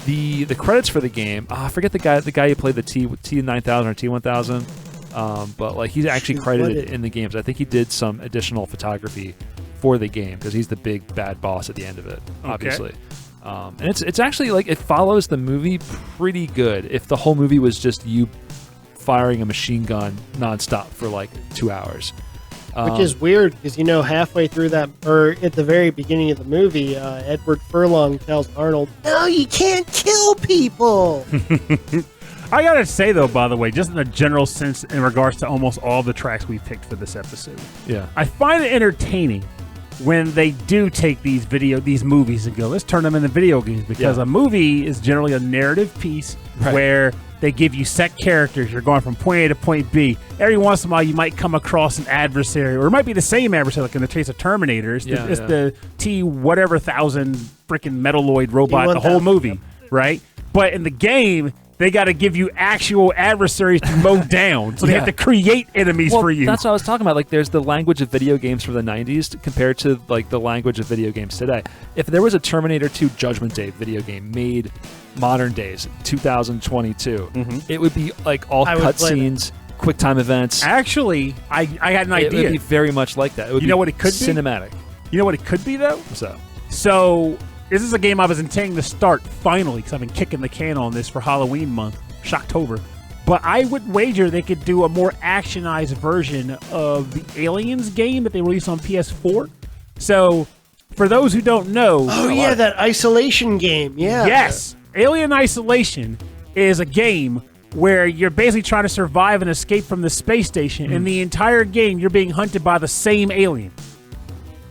the credits for the game, I forget the guy who played the T9000 or T1000, but like he's actually credited in the games. I think he did some additional photography for the game because he's the big bad boss at the end of it, obviously. Okay. And it's actually like it follows the movie pretty good. If the whole movie was just you firing a machine gun nonstop for like 2 hours. Which is weird because, halfway through that, or at the very beginning of the movie, Edward Furlong tells Arnold, "No, you can't kill people." I gotta say, though, by the way, just in a general sense in regards to almost all the tracks we picked for this episode, I find it entertaining when they do take these movies and go, let's turn them into video games, because a movie is generally a narrative piece where they give you set characters. You're going from point A to point B. Every once in a while, you might come across an adversary, or it might be the same adversary, like in the case of Terminator. It's the T-whatever thousand freaking Metalloid robot, the whole movie, right? But in the game, they got to give you actual adversaries to mow down. So they have to create enemies for you. That's what I was talking about. Like, there's the language of video games from the 90s compared to like the language of video games today. If there was a Terminator 2 Judgment Day video game made modern days, 2022, it would be like all cutscenes, quick time events. Actually, I had an idea. It would be very much like that. It would what it could be? Cinematic. You know what it could be, though? So this is a game I was intending to start finally because I've been kicking the can on this for Halloween month, Shocktober. But I would wager they could do a more actionized version of the Aliens game that they released on PS4. So for those who don't know... that Isolation game, Yes! Alien Isolation is a game where you're basically trying to survive and escape from the space station, and the entire game you're being hunted by the same alien.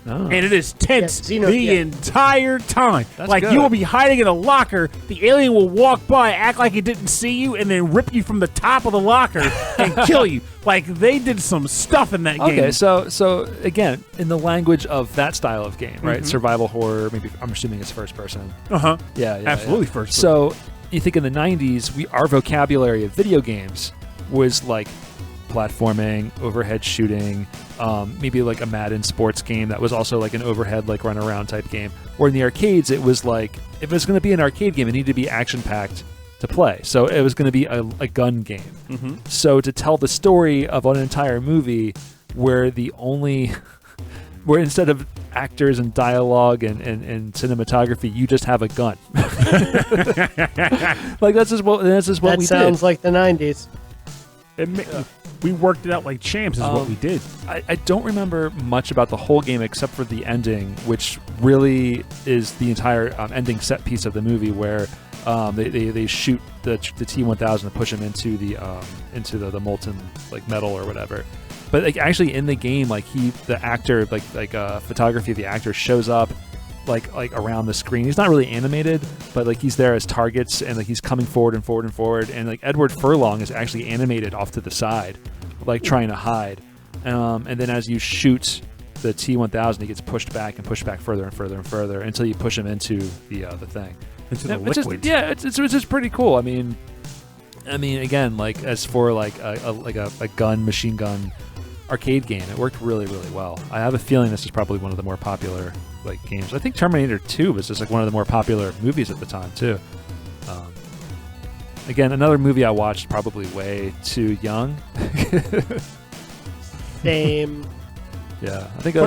And it is tense the entire time. That's good. You will be hiding in a locker, the alien will walk by, act like he didn't see you, and then rip you from the top of the locker and kill you. Like, they did some stuff in that game. Okay, so again, in the language of that style of game, right? Survival horror, maybe I'm assuming it's first person. Yeah, absolutely first person. So you think in the 90s, our vocabulary of video games was like platforming, overhead shooting, maybe like a Madden sports game that was also like an overhead like run around type game. Or in the arcades, it was like if it was going to be an arcade game, it needed to be action packed to play. So it was going to be a gun game. So to tell the story of an entire movie where where instead of actors and dialogue and cinematography, you just have a gun. Like that's just what we did. That sounds like the 90s. We worked it out like champs is what we did. I don't remember much about the whole game except for the ending, which really is the entire ending set piece of the movie where they shoot the T-1000 and push him into the molten like metal or whatever. But like actually in the game, like the actor photography of the actor shows up like around the screen. He's not really animated, but like he's there as targets and like he's coming forward and forward and forward. And like Edward Furlong is actually animated off to the side, like trying to hide. And then as you shoot the T-1000, he gets pushed back further and further and further until you push him into the thing. Into the liquid. It's just pretty cool. I mean, again, like as for like a machine gun arcade game, it worked really, really well. I have a feeling this is probably one of the more popular like games. I think Terminator 2 was just like one of the more popular movies at the time too. Again, another movie I watched probably way too young. Same. Yeah, I think it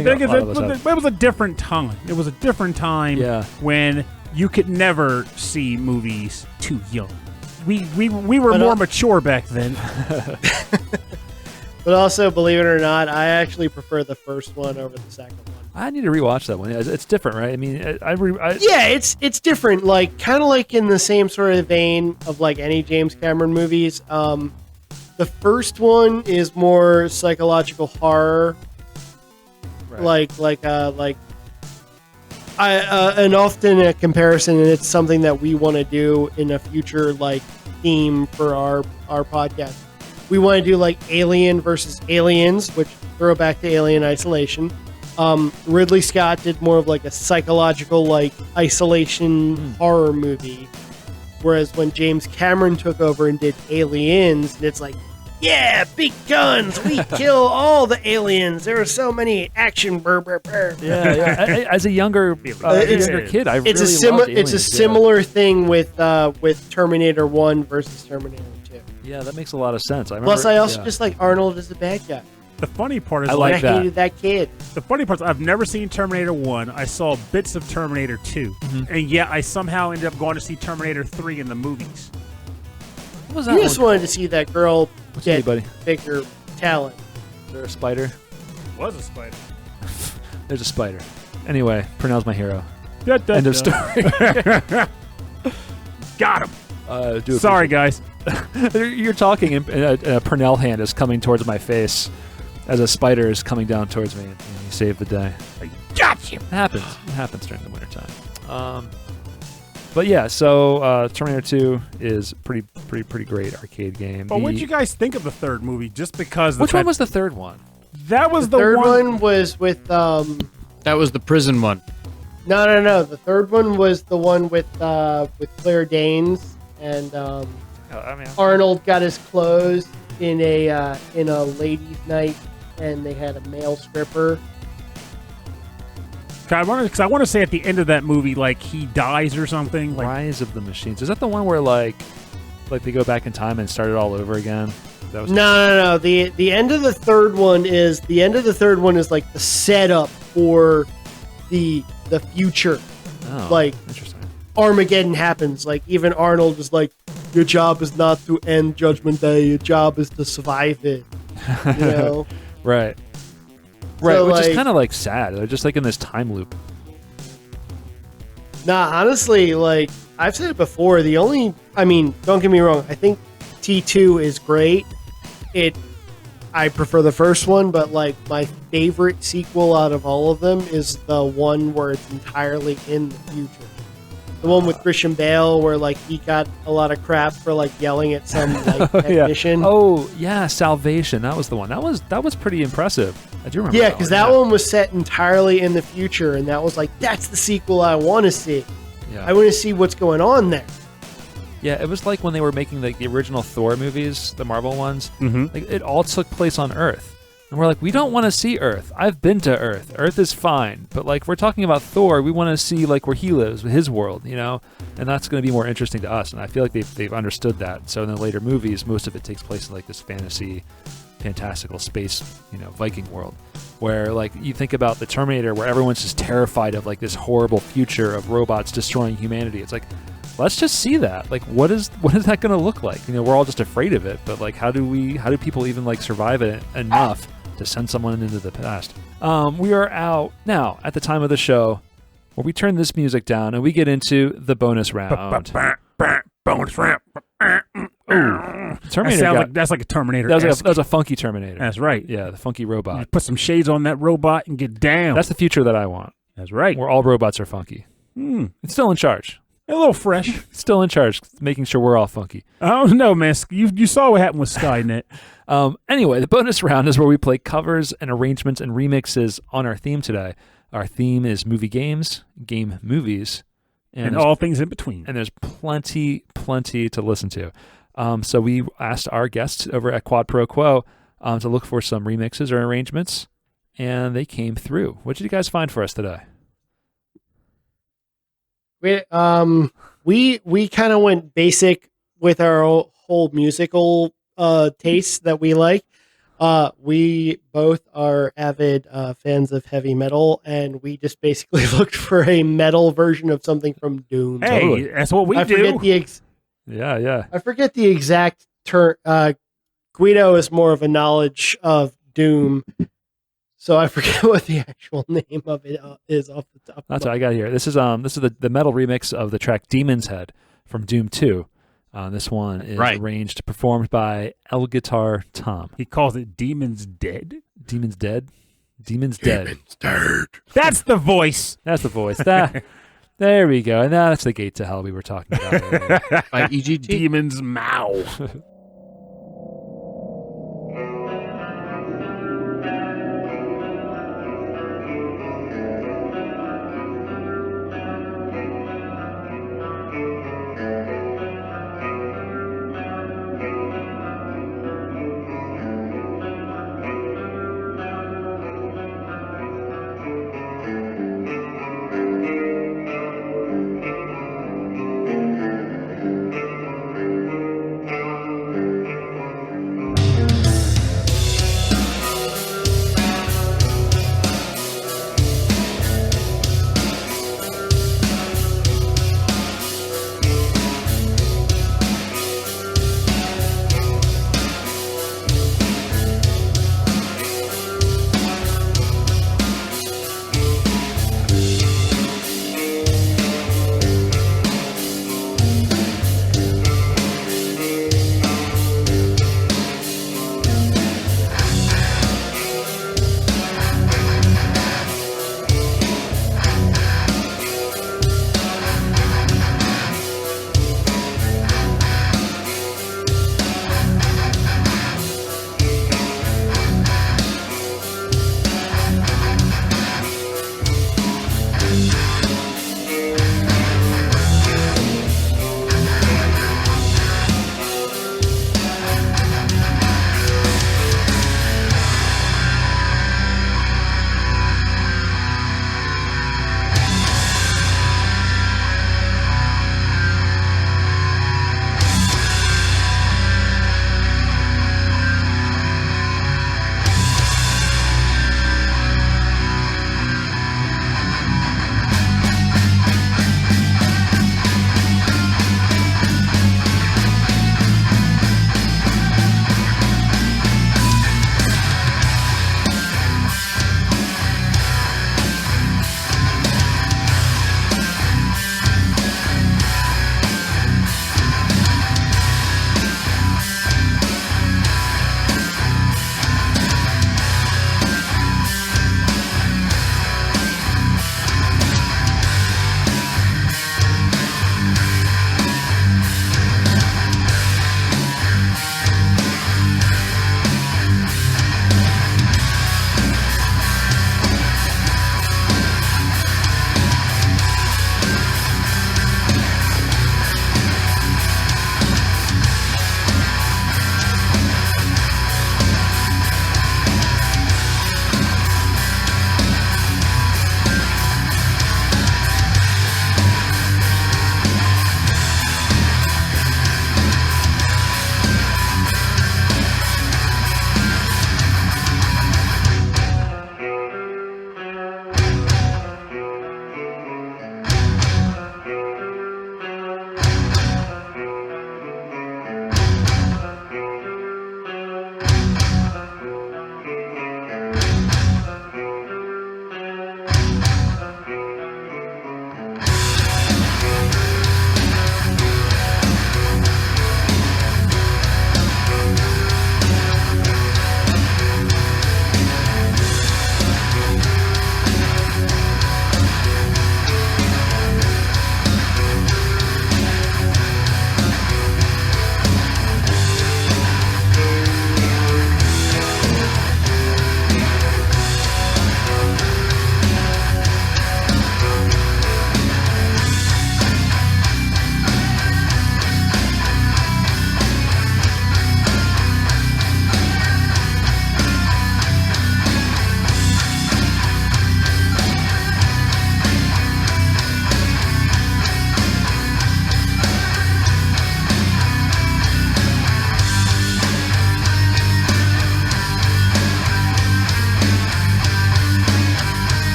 was a different time. It was a different time when you could never see movies too young. We were more mature back then. But also, believe it or not, I actually prefer the first one over the second one. I need to rewatch that one. Yeah, it's different, right? I mean, it's different. Like kind of like in the same sort of vein of like any James Cameron movies. The first one is more psychological horror, and often a comparison, and it's something that we want to do in a future theme for our podcast. We want to do Alien versus Aliens, which throw back to Alien Isolation. Ridley Scott did more of a psychological isolation horror movie, whereas when James Cameron took over and did Aliens, it's yeah, big guns, we kill all the aliens. There are so many action. Yeah. As a younger kid, I it's really loved Aliens. It's a similar thing with Terminator 1 versus Terminator 2. Yeah, that makes a lot of sense. Plus, I also just like Arnold as the bad guy. The funny part is I hated that kid. The funny part is I've never seen Terminator 1. I saw bits of Terminator 2. And yet I somehow ended up going to see Terminator 3 in the movies. What was that You just wanted to see that girl get bigger talent. Is there a spider? Was a spider. There's a spider. Anyway, Purnell's my hero. End of story. Got him. Sorry, guys. You're talking, and a Purnell hand is coming towards my face as a spider is coming down towards me, and you save the day. I got you. It happens. It happens during the wintertime. But yeah, so Terminator 2 is pretty great arcade game. But what did you guys think of the third movie? Just because which one was the third one? That was the third one was with That was the prison one. No. The third one was the one with Claire Danes and Arnold got his clothes in a ladies' night, and they had a male stripper. I want to say at the end of that movie, he dies or something. Rise of the Machines. Is that the one where they go back in time and start it all over again? That was No. The end of the third one is the setup for the future. Oh, interesting. Armageddon happens. Even Arnold is your job is not to end Judgment Day. Your job is to survive it. You know? Right. Right, so, which is kind of sad. They're just in this time loop. Nah, honestly, I've said it before. Don't get me wrong. I think T2 is great. I prefer the first one, but my favorite sequel out of all of them is the one where it's entirely in the future. The one with Christian Bale, where he got a lot of crap for yelling at some technician. Yeah. Oh yeah, Salvation. That was the one. That was pretty impressive. I do remember. Yeah, because that one was set entirely in the future, and that was that's the sequel I want to see. Yeah. I want to see what's going on there. Yeah, it was when they were making the original Thor movies, the Marvel ones. Mm-hmm. It all took place on Earth. And we're we don't want to see Earth. I've been to Earth. Earth is fine. But we're talking about Thor, we want to see where he lives, his world, And that's going to be more interesting to us. And I feel they've understood that. So in the later movies, most of it takes place in this fantasy, fantastical space, Viking world. Where you think about the Terminator, where everyone's just terrified of this horrible future of robots destroying humanity. It's let's just see that. What is that going to look like? We're all just afraid of it. But how do people even survive it enough to send someone into the past? We are out now at the time of the show where we turn this music down and we get into the bonus round. Bonus round. Terminator. That's like a Terminator. That was a funky Terminator. That's right. Yeah, the funky robot. You put some shades on that robot and get down. That's the future that I want. That's right. Where all robots are funky. It's still in charge. A little fresh. Still in charge, making sure we're all funky. Oh, no, man. You saw what happened with Skynet. Anyway, the bonus round is where we play covers and arrangements and remixes on our theme today. Our theme is movie games, game movies, and all things in between. And there's plenty to listen to. So we asked our guests over at Quad Pro Quo to look for some remixes or arrangements, and they came through. What did you guys find for us today? We kind of went basic with our whole musical tastes that we like. We both are avid fans of heavy metal, and we just basically looked for a metal version of something from Doom. Hey, totally. That's what we do. I forget the exact term. Guido is more of a knowledge of Doom, so I forget what the actual name of it is off the top. That's what I got here. This is the metal remix of the track Demon's Head from Doom 2. This one is Right. arranged, performed by elguitarTom. He calls it Demons Dead. Demons Dead? Demons Dead. That's the voice. That's the voice. There we go. And that's the gate to hell we were talking about earlier. By EGT. Demons Mao.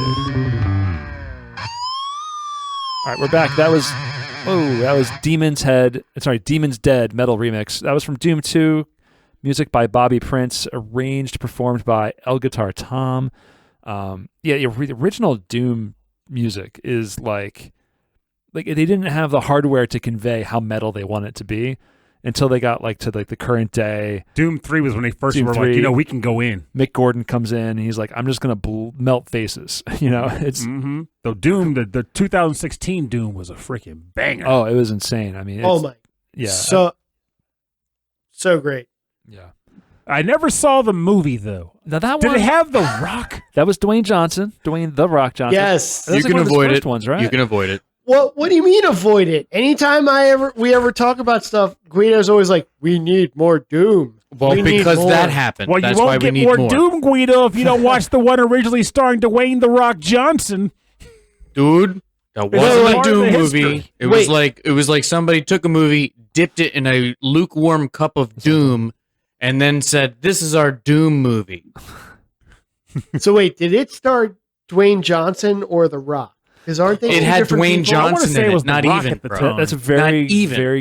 All right, we're back. That was Demon's Dead metal remix. That was from Doom 2. Music by Bobby Prince, arranged, performed by elguitarTom. The original Doom music is like they didn't have the hardware to convey how metal they want it to be until they got to the current day. Doom 3 was when they first were like, we can go in. Mick Gordon comes in and he's like, I'm just gonna melt faces. It's So Doom, the 2016 Doom was a freaking banger. Oh, it was insane. I mean, so great. Yeah. I never saw the movie though. Now that Did it have The Rock? That was Dwayne The Rock Johnson. Yes, you can avoid it. Ones, right? You can avoid it. What do you mean avoid it? Anytime we ever talk about stuff, Guido's always like, "We need more Doom." Well, because that happened. Well, that's you why won't we get need more more Doom, Guido, if you don't watch the one originally starring Dwayne The Rock Johnson. Dude, that wasn't a Doom movie. History. It was like somebody took a movie, dipped it in a lukewarm cup of Doom, and then said, "This is our Doom movie." So wait, did it star Dwayne Johnson or The Rock? Because aren't they? It had Dwayne people? Johnson in it. Not even, at the bro. time. That's a very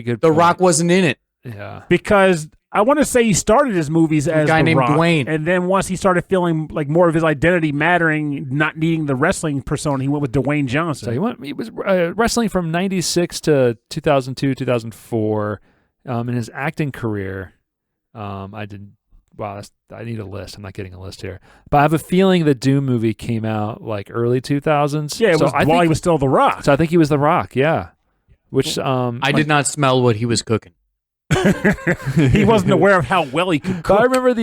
good The point. Rock wasn't in it. Yeah. Because I want to say he started his movies as a guy The named Rock, Dwayne. and then once he started feeling like more of his identity mattering, not needing the wrestling persona, he went with Dwayne Johnson. So he was wrestling from 96 to 2002, 2004. In his acting career, I need a list. I'm not getting a list here. But I have a feeling the Doom movie came out like early 2000s. Yeah, it was while he was still The Rock. So I think he was The Rock, yeah. Which I did not smell what he was cooking. He wasn't aware of how well he could cook. I remember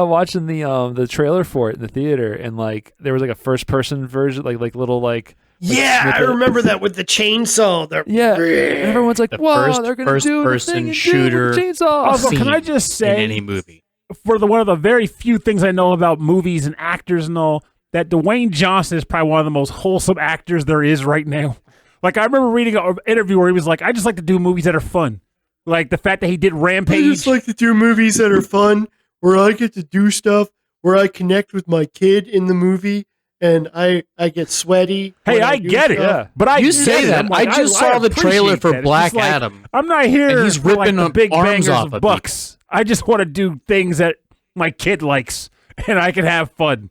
watching the trailer for it in the theater, and like there was like a first person version, like little yeah, I remember that with the chainsaw. And everyone's like, "Wow, they're going to do the thing shooter with the chainsaw." Also, can I just say, in any movie, for one of the very few things I know about movies and actors and all, that Dwayne Johnson is probably one of the most wholesome actors there is right now. Like, I remember reading an interview where he was like, "I just like to do movies that are fun." Like the fact that he did Rampage. I just like to do movies that are fun, where I get to do stuff, where I connect with my kid in the movie, and I get sweaty. Hey, I get it, yeah. But you say that. Like, I just saw the trailer for Black Adam. I'm not here and he's for ripping the big arms bangers off of of bucks. I just want to do things that my kid likes, and I can have fun.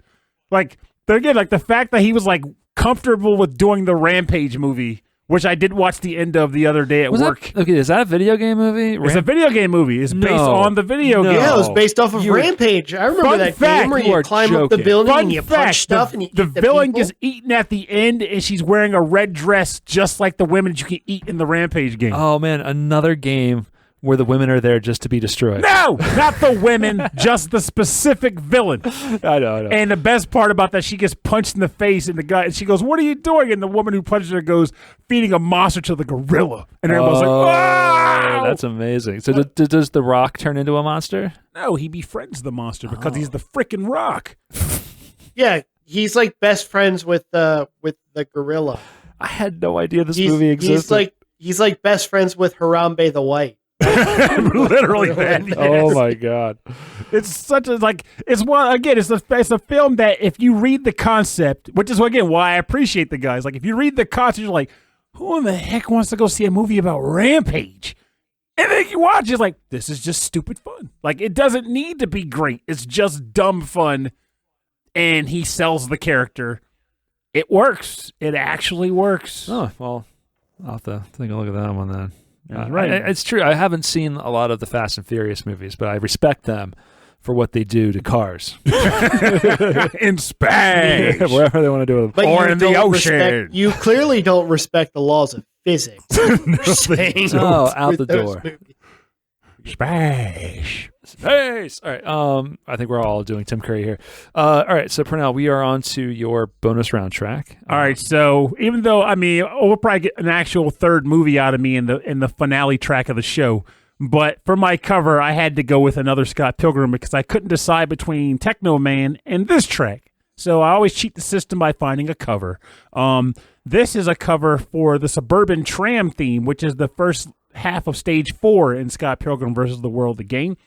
Like, again, like the fact that he was like comfortable with doing the Rampage movie, which I did watch the end of the other day at work. Is that a video game movie? It's a video game movie. It's based on the video game. Yeah, it was based off of Rampage. I remember that game where you climb up the building and you punch stuff and you the eat the villain people. gets eaten at the end, and she's wearing a red dress just like the women that you can eat in the Rampage game. Oh man, another game where the women are there just to be destroyed. No, not the women, just the specific villain. I know. And the best part about that, she gets punched in the face, and the guy, and she goes, "What are you doing?" And the woman who punched her goes, "Feeding a monster to the gorilla." And everyone's like, "Wow, that's amazing." So does the Rock turn into a monster? No, he befriends the monster because he's the freaking Rock. Yeah, he's like best friends with the gorilla. I had no idea this movie existed. He's like best friends with Harambe the White. Literally, man. Yes. Oh my god! It's such a it's a film that if you read the concept, which is again why I appreciate the guys. Like if you read the concept, you're like, who in the heck wants to go see a movie about Rampage? And then you watch, it's like, this is just stupid fun. Like it doesn't need to be great. It's just dumb fun, and he sells the character. It works. It actually works. Oh well, I'll have to take a look at that one then. Right. It's true. I haven't seen a lot of the Fast and Furious movies, but I respect them for what they do to cars. In space. Wherever they want to do it. But or in the ocean. You clearly don't respect the laws of physics. Out the door. Space. All right. I think we're all doing Tim Curry here. All right. So Pernell, we are on to your bonus round track. All right. So even though we'll probably get an actual third movie out of me in the finale track of the show, but for my cover, I had to go with another Scott Pilgrim because I couldn't decide between TechnoMan and this track. So I always cheat the system by finding a cover. This is a cover for the Suburban Tram theme, which is the first half of stage 4 in Scott Pilgrim versus the World, the game.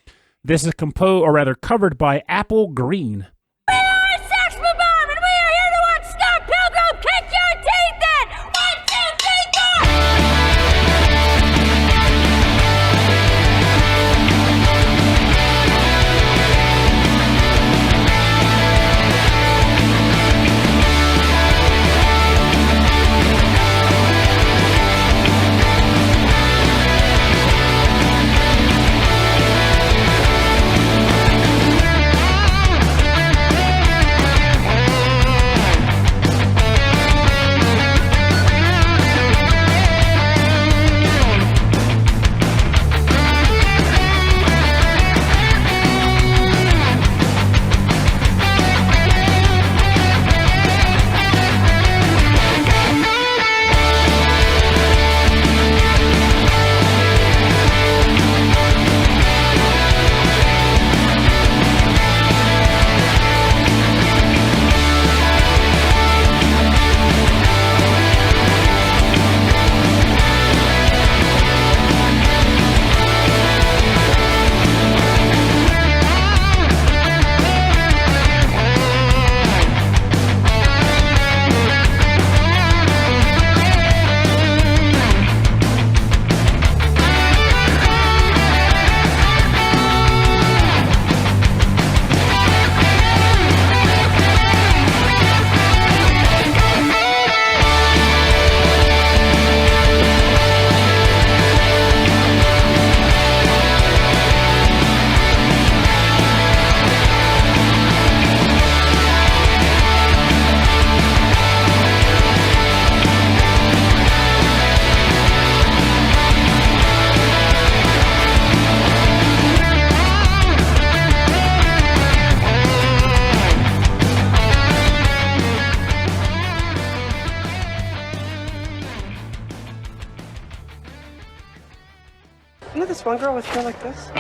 This is covered by Apple Green. We are Suburban, and we are here to watch Scott Pilgrim this one girl with hair like this?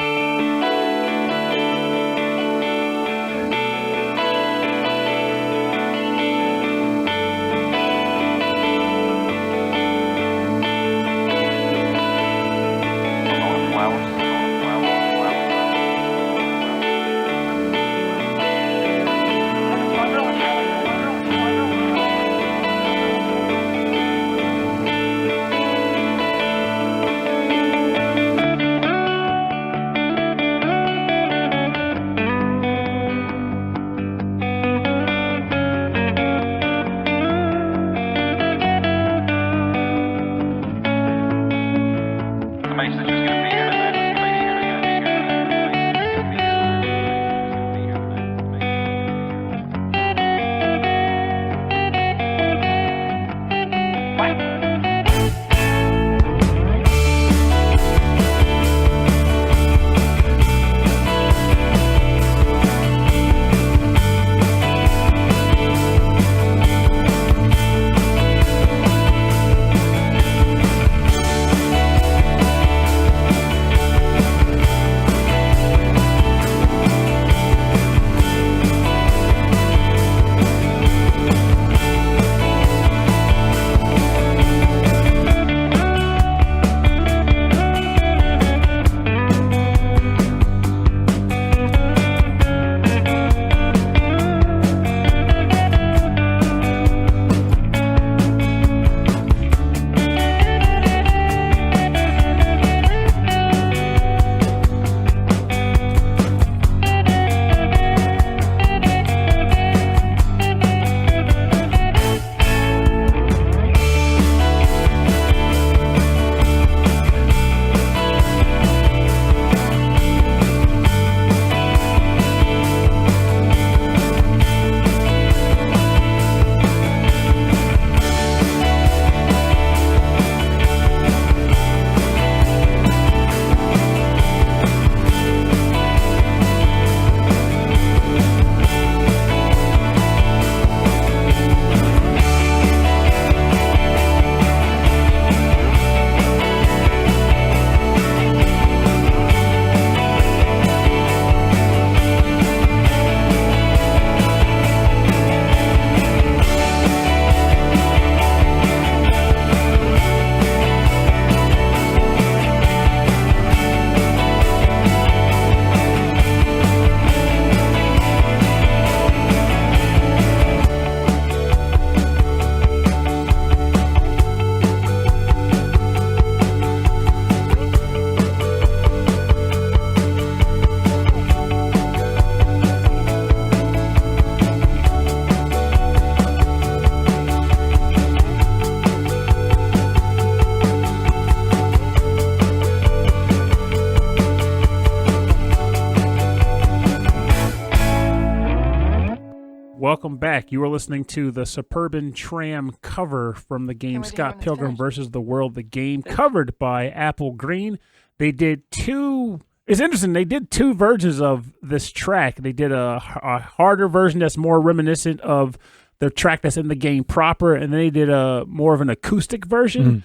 Welcome back. You are listening to the Suburban Tram cover from the game Scott Pilgrim versus the World, the game covered by Apple Green. They did two... It's interesting. They did two versions of this track. They did a harder version that's more reminiscent of the track that's in the game proper, and then they did a more of an acoustic version,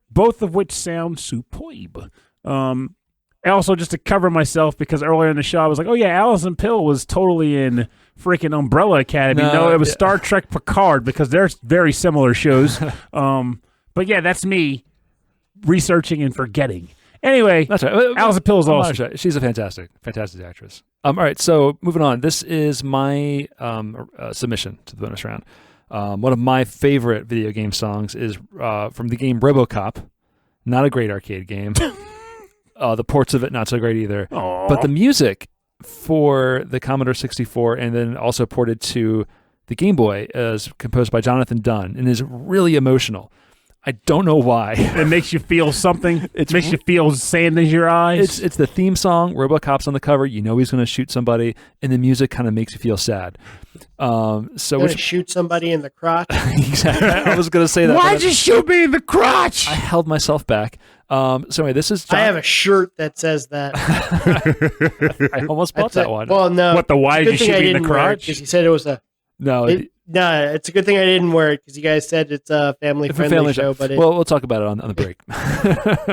both of which sound superb. Also, just to cover myself, because earlier in the show I was like, oh yeah, Allison Pill was totally in freaking Umbrella Academy. No, it was Star Trek Picard, because they're very similar shows. But yeah, that's me researching and forgetting. Anyway, that's right. Allison Pill is awesome. Right. She's a fantastic actress. All right, so moving on. This is my submission to the bonus round. One of my favorite video game songs is from the game Robocop. Not a great arcade game. The ports of it, not so great either. Aww. But the music for the Commodore 64 and then also ported to the Game Boy is composed by Jonathan Dunn and is really emotional. I don't know why. It makes you feel something. It makes you feel sand in your eyes. It's the theme song. Robocop's on the cover. You know he's going to shoot somebody, and the music kind of makes you feel sad. Shoot somebody in the crotch. Exactly. I was going to say that. Why'd you shoot me in the crotch? I held myself back. So anyway, this is. I have a shirt that says that. I almost bought that one. Well, no. What the? Why did you shoot me in the crotch? Because he said it was a. No, No, it's a good thing I didn't wear it because you guys said it's a family-friendly show. But well, we'll talk about it on the break.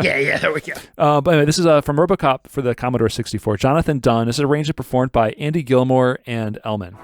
yeah, there we go. But anyway, this is from Robocop for the Commodore 64. Jonathan Dunn. This is arranged and performed by Andy Gilmour and LMan.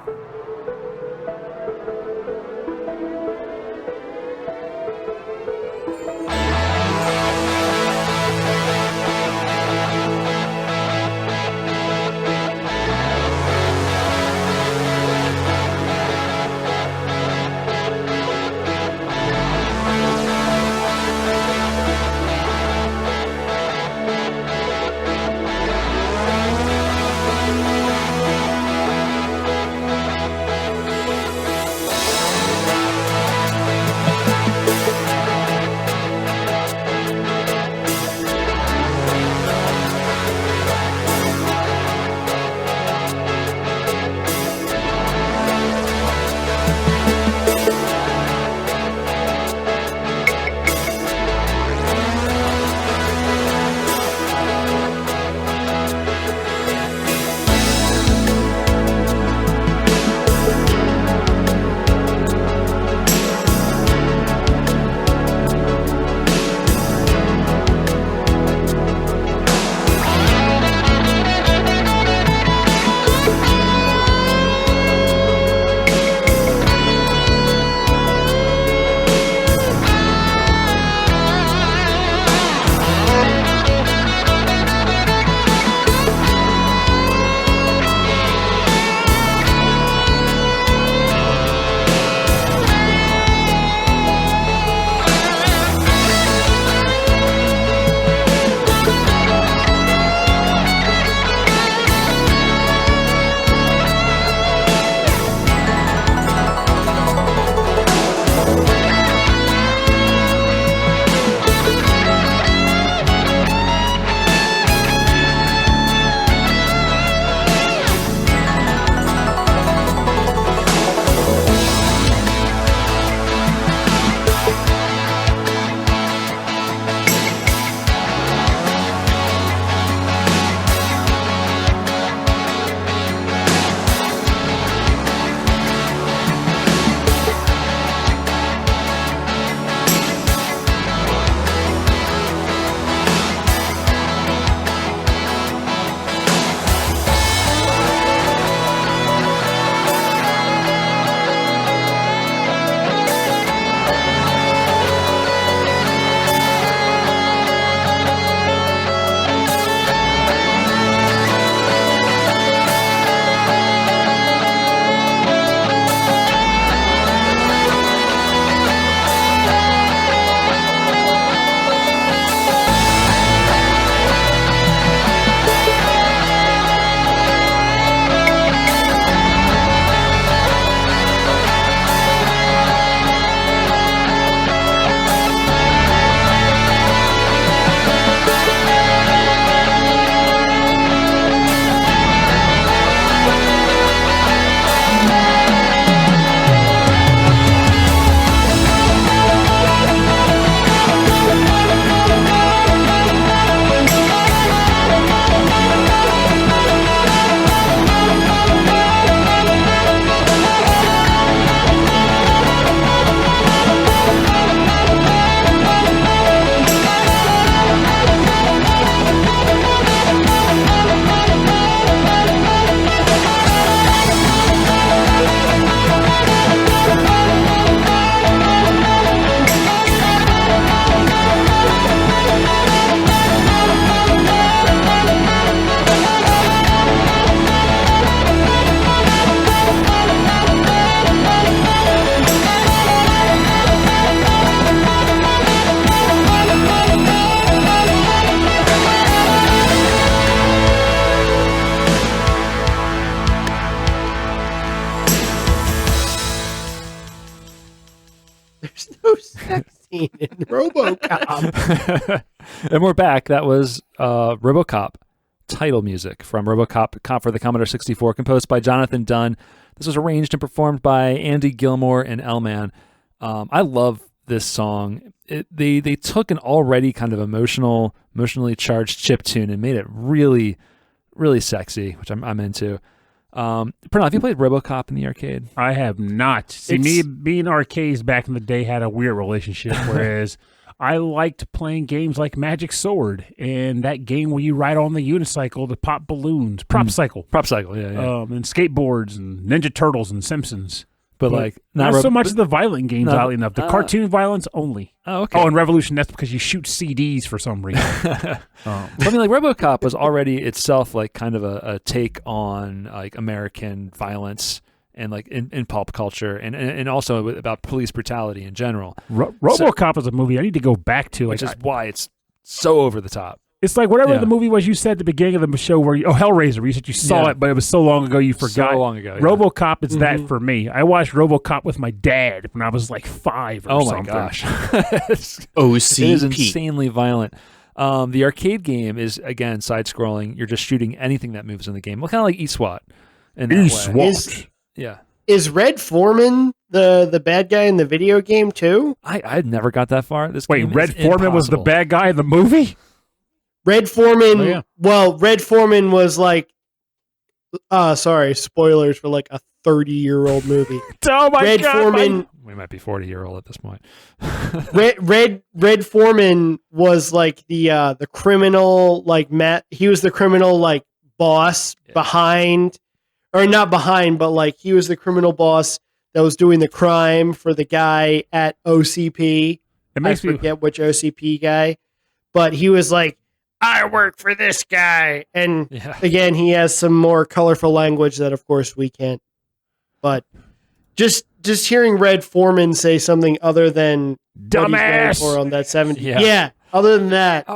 There's no sex scene in Robocop. And we're back. That was Robocop title music from Robocop for the Commodore 64, composed by Jonathan Dunn. This was arranged and performed by Andy Gilmour and LMan. I love this song. They took an already kind of emotionally charged chiptune and made it really, really sexy, which I'm into. Pernell, have you played RoboCop in the arcade? I have not. See, me and arcades back in the day had a weird relationship, whereas I liked playing games like Magic Sword and that game where you ride on the unicycle to pop balloons, Prop Cycle, yeah. And skateboards and Ninja Turtles and Simpsons. But not so much of the violent games, oddly enough. The cartoon violence only. Oh, okay. Oh, and Revolution, that's because you shoot CDs for some reason. I mean, like RoboCop was already itself like kind of a take on like American violence and like in pulp culture and also about police brutality in general. RoboCop is a movie I need to go back to. Which is why it's so over the top. It's like whatever the movie was you said at the beginning of the show where Hellraiser, you said you saw it, but it was so long ago you forgot. So long ago, yeah. RoboCop is that for me. I watched RoboCop with my dad when I was like 5 or something. Oh my gosh. OCP. It is insanely violent. The arcade game is, again, side-scrolling. You're just shooting anything that moves in the game. Well, kind of like eSWAT. Yeah. Is Red Foreman the bad guy in the video game too? I never got that far. Wait, Red Foreman was the bad guy in the movie? Red Foreman, Red Foreman was like, sorry, spoilers for like a 30-year-old movie. Oh my Red God. Foreman, we might be 40-year-old at this point. Red Foreman was like the criminal, like he was the criminal like boss behind, or not behind, but like he was the criminal boss that was doing the crime for the guy at OCP. I forget which OCP guy, but he was like, I work for this guy. And again, he has some more colorful language that, of course, we can't. But just hearing Red Foreman say something other than dumbass for on that 70s. Yeah. Other than that,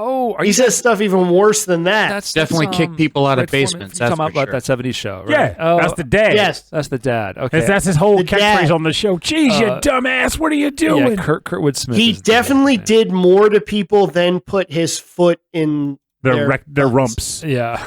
he says stuff even worse than that. That's definitely kick people out of basements. That's talking about that 70s show, right? Yeah, that's the dad. Yes, that's the dad. Okay, that's his whole catchphrase on the show. Jeez, you dumbass! What are you doing? Yeah, Kurtwood Smith. He definitely did more to people than put his foot in their rumps. Yeah.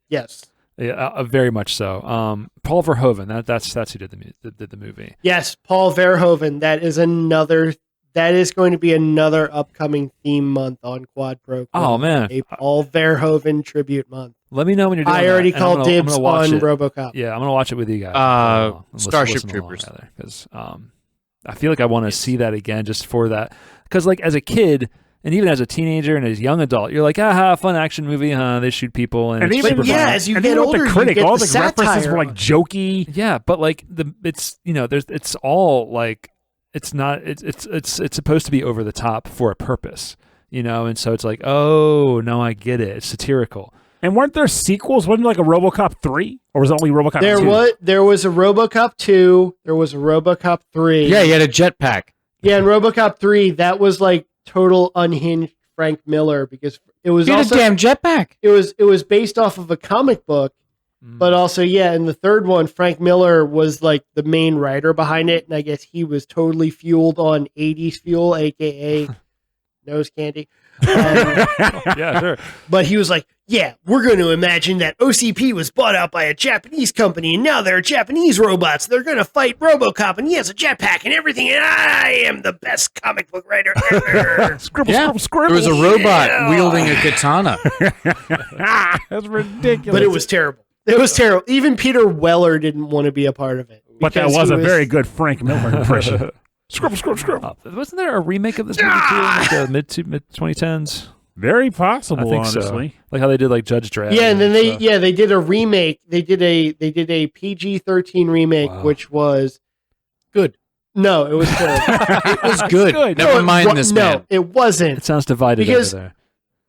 Yes. Yeah, very much so. Paul Verhoeven. That's who did the movie. Yes, Paul Verhoeven. That is going to be another upcoming theme month on Quad Pro. Oh, man. A Paul Verhoeven tribute month. Let me know when you're doing I already that, called dibs on RoboCop. Yeah, I'm going to watch it with you guys. Starship Troopers. Because I feel like I want to see that again just for that. Because like as a kid, and even as a teenager and as a young adult, you're like, fun action movie, they shoot people. And even, as you get older, the critic, all the satire. references were like jokey. Yeah, but like it's all like, it's not. It's supposed to be over the top for a purpose, and so it's like, oh no, I get it. It's satirical. And weren't there sequels? Wasn't there like a RoboCop 3, or was it only RoboCop 2? There was a RoboCop 2. There was a RoboCop 3. Yeah, he had a jetpack. Yeah, and RoboCop 3, that was like total unhinged Frank Miller because it was also a damn jetpack. It was based off of a comic book. But also, in the third one, Frank Miller was like the main writer behind it. And I guess he was totally fueled on 80s fuel, a.k.a. nose candy. Yeah, sure. But he was like, we're going to imagine that OCP was bought out by a Japanese company. And now they're Japanese robots. They're going to fight RoboCop. And he has a jetpack and everything. And I am the best comic book writer ever. Scribble. There was a robot wielding a katana. That's ridiculous. But it was terrible. It was terrible. Even Peter Weller didn't want to be a part of it. But that was a very good Frank Miller impression. Scribble. Wasn't there a remake of this movie too in like mid 2010s? Very possible, I think honestly. So. Like how they did like Judge Dredd. Yeah, and then they did a remake. They did a PG-13 remake, which was good. No, it was good. It was good. Never mind this man. No, it wasn't. It sounds divided over there.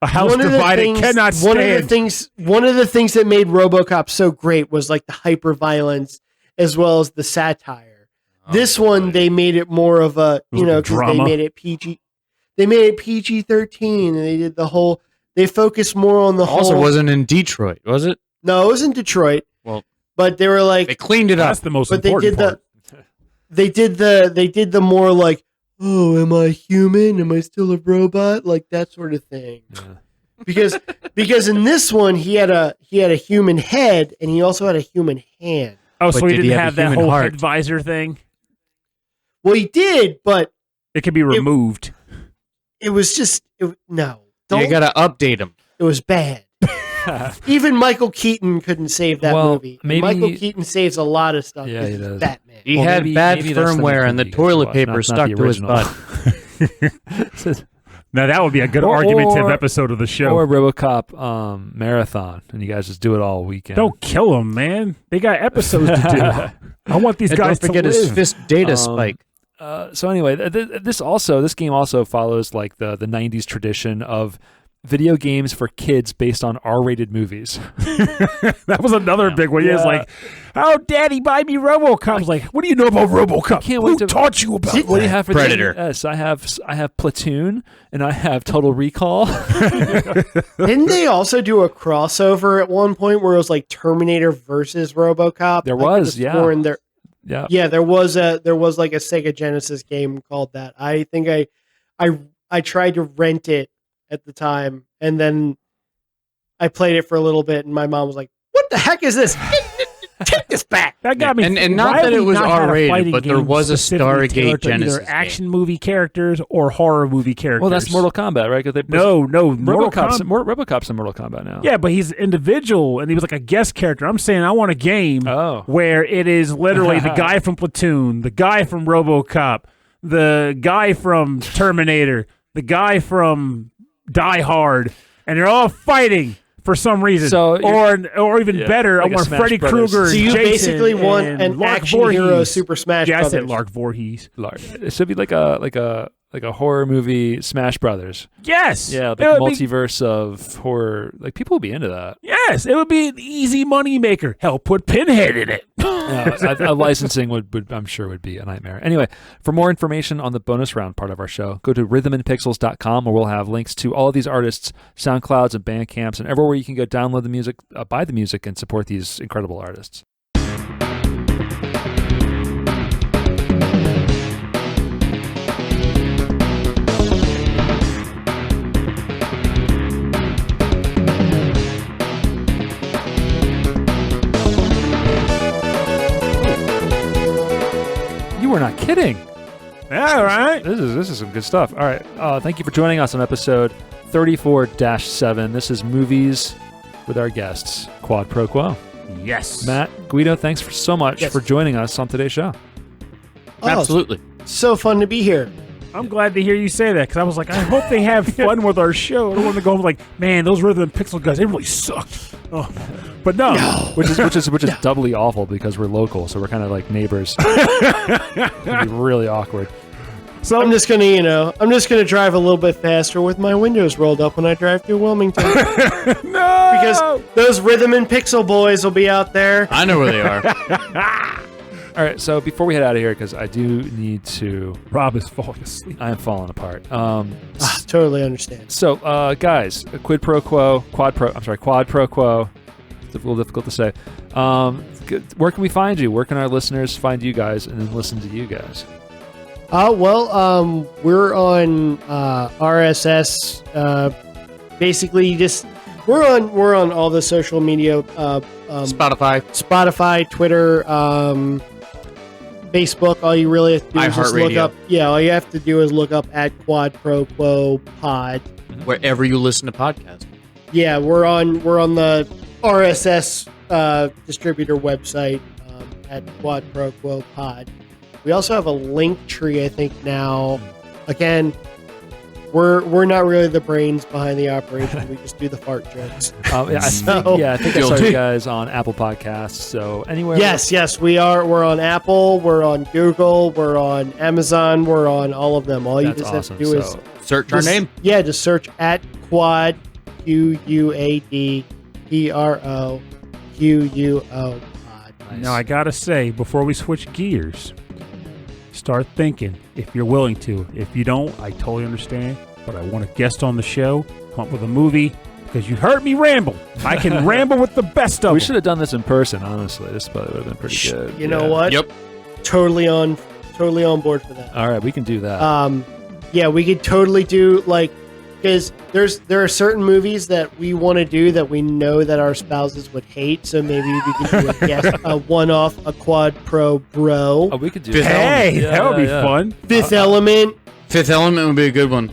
A house divided cannot stand. One of the things that made RoboCop so great was like the hyper violence as well as the satire. This one they made it more of a drama. They made it PG. They made it PG-13, and they did the whole. They focused more on the whole. Also, wasn't in Detroit, was it? No, it was in Detroit. Well, but they were like they cleaned it up. That's the most important part. They did the more like, oh, am I human? Am I still a robot? Like that sort of thing. Yeah. Because in this one he had a human head and he also had a human hand. Oh, so he didn't have have that whole heart? head visor thing? Well, he did, but it could be removed. It was just no. You got to update him. It was bad. Even Michael Keaton couldn't save that movie. Maybe Michael Keaton saves a lot of stuff. Yeah, he does. Batman. He had bad maybe that's the firmware and the movie you toilet guys paper watched, not stuck the to his original. butt. Now that would be a good Or- argumentative episode of the show. Or RoboCop marathon, and you guys just do it all weekend. Don't kill them, man. They got episodes to do. I want these And guys don't forget to live. his fist data spike. So anyway, this game also follows like the 90s tradition of video games for kids based on R-rated movies. That was another big one. He was like, "Oh, Daddy, buy me RoboCop." I was like, "What do you know about RoboCop? Who taught you about What do you have for Predator? Yes, I have Platoon and I have Total Recall. Didn't they also do a crossover at one point where it was like Terminator versus RoboCop? There was, yeah. Yeah, there was like a Sega Genesis game called that. I think I tried to rent it at the time, and then I played it for a little bit, and my mom was like, "What the heck is this? Take this back!" That got me. And not Why that have it we was not had a R-rated, fighting but there game was a specifically Stargate tailored to Genesis either game. action movie characters or horror movie characters. Well, that's Mortal Kombat, right? No, Mortal RoboCop's Kombat. in Mortal Kombat now. Yeah, but he's individual, and he was like a guest character. I'm saying I want a game where it is literally the guy from Platoon, the guy from RoboCop, the guy from Terminator, the guy from Die Hard, and they're all fighting for some reason. So or even better, like I want Smash Freddy Brothers. Krueger. So you Jason, basically want and an Lark action Voorhees. hero Super Smash Yeah, I Brothers. said Lark Voorhees. It should be like a horror movie Smash Brothers. Yes. Yeah, like It a would be- multiverse of horror. Like people would be into that. Yes, it would be an easy money maker. Hell, put Pinhead in it. A licensing would I'm sure would be a nightmare. Anyway, for more information on the bonus round part of our show, go to rhythmandpixels.com where we'll have links to all of these artists, SoundClouds and Bandcamps, and everywhere you can go download the music, buy the music, and support these incredible artists. You were not kidding. All right. This is some good stuff. All right. Thank you for joining us on episode 34-7. This is Movies with our guests, Quad Pro Quo. Yes. Matt, Guido, thanks so much for joining us on today's show. Absolutely. So fun to be here. I'm glad to hear you say that because I was like, I hope they have fun with our show. I don't want to go like, man, those Rhythm and Pixel guys, they really sucked. Oh. But no. Which is doubly awful because we're local, so we're kind of like neighbors. It'd be really awkward. So I'm just gonna drive a little bit faster with my windows rolled up when I drive through Wilmington. No, because those Rhythm and Pixel boys will be out there. I know where they are. All right, so before we head out of here, because I do need to. Rob is falling asleep. I am falling apart. Totally understand. So, guys, quad pro quo. It's a little difficult to say. Where can we find you? Where can our listeners find you guys and then listen to you guys? We're on RSS. Basically, we're on all the social media. Spotify, Twitter, Facebook. All you really have to do is just look up. Yeah, all you have to do is look up at Quad Pro Quo Pod. Wherever you listen to podcasts. Yeah, we're on the RSS distributor website at Quad Pro Quo Pod. We also have a link tree, I think, now. Again, we're not really the brains behind the operation. We just do the fart jokes. I think I saw you guys on Apple Podcasts. So anywhere. Yes, we are. We're on Apple. We're on Google. We're on Amazon. We're on all of them. All you just have to do is search our name. Yeah, just search at Quad QUAD PROQUO Pod. Nice. Now I gotta say, before we switch gears, start thinking if you're willing to. If you don't, I totally understand. But I want a guest on the show, come up with a movie, because you heard me ramble. I can ramble with the best of them. We should have done this in person, honestly. This probably would have been pretty good. You know what? Yep. Totally on board for that. All right, we can do that. Yeah, we could totally do because there are certain movies that we want to do that we know that our spouses would hate. So maybe we could do a one-off, a Quad Pro Bro. Oh, we could do Fifth that. Hey, that would be fun. Fifth Element. Fifth Element would be a good one.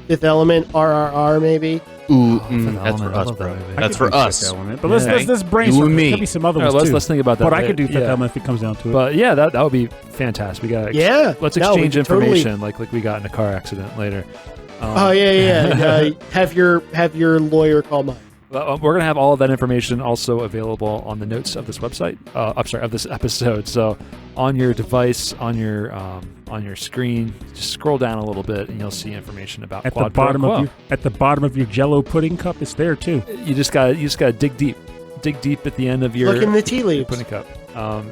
Fifth Element, RRR maybe. That's for us, bro. That's for us. But let's brainstorm. There could be some other ones too. Let's think about that. But I could do Fifth Element if it comes down to it. But yeah, that would be fantastic. We got let's exchange information like we got in a car accident later. Have your lawyer call mine. We're going to have all of that information also available on the notes of this website. Of this episode. So on your device, on your screen, just scroll down a little bit, and you'll see information about at the bottom of your Jell-O pudding cup. It's there too. You just got to dig deep at the end of your look in the tea leaves pudding cup. All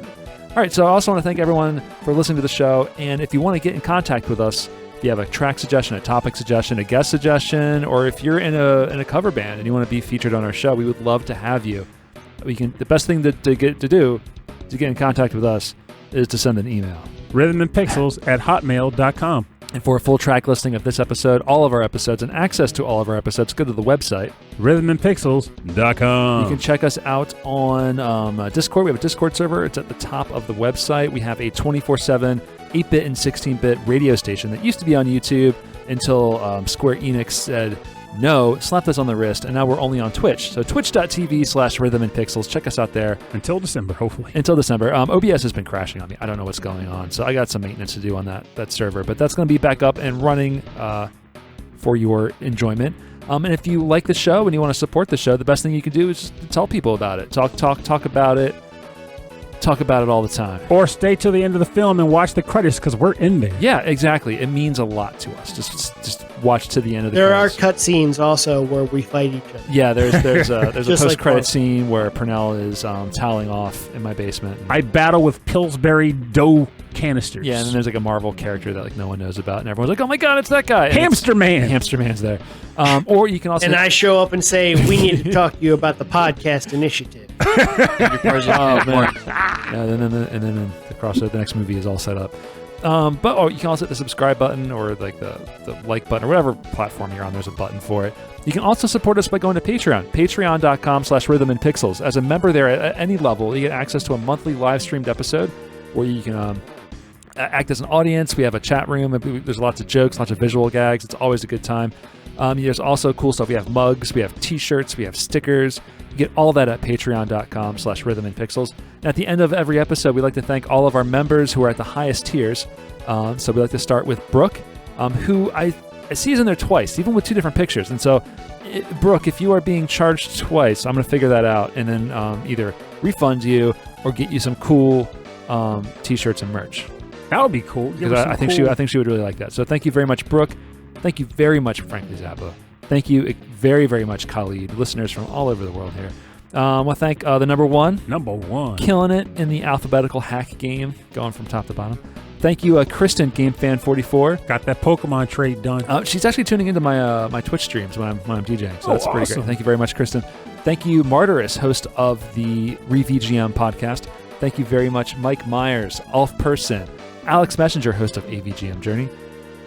right. So I also want to thank everyone for listening to the show, and if you want to get in contact with us. If you have a track suggestion, a topic suggestion, a guest suggestion, or if you're in a cover band and you want to be featured on our show, we would love to have you. The best thing to get in contact with us is to send an email. rhythmandpixels@hotmail.com. And for a full track listing of this episode, all of our episodes, and access to all of our episodes, go to the website rhythmandpixels.com. You can check us out on Discord. We have a Discord server. It's at the top of the website. We have a 24/7 8-bit and 16-bit radio station that used to be on YouTube until Square Enix said no, slapped us on the wrist, and now we're only on Twitch. So twitch.tv/rhythmandpixels. Check us out there. Until December, hopefully. Until December. OBS has been crashing on me. I don't know what's going on. So I got some maintenance to do on that server. But that's going to be back up and running for your enjoyment. And if you like the show and you want to support the show, the best thing you can do is just tell people about it. Talk about it. Talk about it all the time. Or stay till the end of the film and watch the credits because we're in there. Yeah, exactly. It means a lot to us. Just watch to the end of the credits. There are cut scenes also where we fight each other. Yeah, there's a post-credit scene where Purnell is toweling off in my basement. I battle with Pillsbury dough canisters. Yeah, and then there's like a Marvel character that no one knows about, and everyone's like, "Oh my god, it's that guy!" Hamster Man. Hamster Man's there. Or you can also I show up and say, "We need to talk to you about the podcast initiative." Oh man! And then across the next movie is all set up. But you can also hit the subscribe button or like the like button or whatever platform you're on. There's a button for it. You can also support us by going to Patreon. Patreon.com/rhythmandpixels. As a member there at any level, you get access to a monthly live streamed episode where you can act as an audience. We have a chat room. There's lots of jokes, lots of visual gags. It's always a good time. There's also cool stuff. We have mugs, we have t-shirts, we have stickers. You get all that at patreon.com/rhythmandpixels. And at the end of every episode, we like to thank all of our members who are at the highest tiers. So we like to start with Brooke, who I see is in there twice, even with two different pictures. And so, Brooke, if you are being charged twice, I'm going to figure that out and then either refund you or get you some cool t-shirts and merch. That would be cool. I think she would really like that. So thank you very much, Brooke. Thank you very much, Frankly Zappa. Thank you very, very much, Khalid, listeners from all over the world here. I want to thank the number one. Killing it in the alphabetical hack game, going from top to bottom. Thank you, Kristen, GameFan44. Got that Pokemon trade done. She's actually tuning into my Twitch streams when I'm DJing, so that's pretty great. Thank you very much, Kristen. Thank you, Martyrus, host of the ReVGM podcast. Thank you very much, Mike Myers, Ulf Person, Alex Messenger, host of AVGM Journey,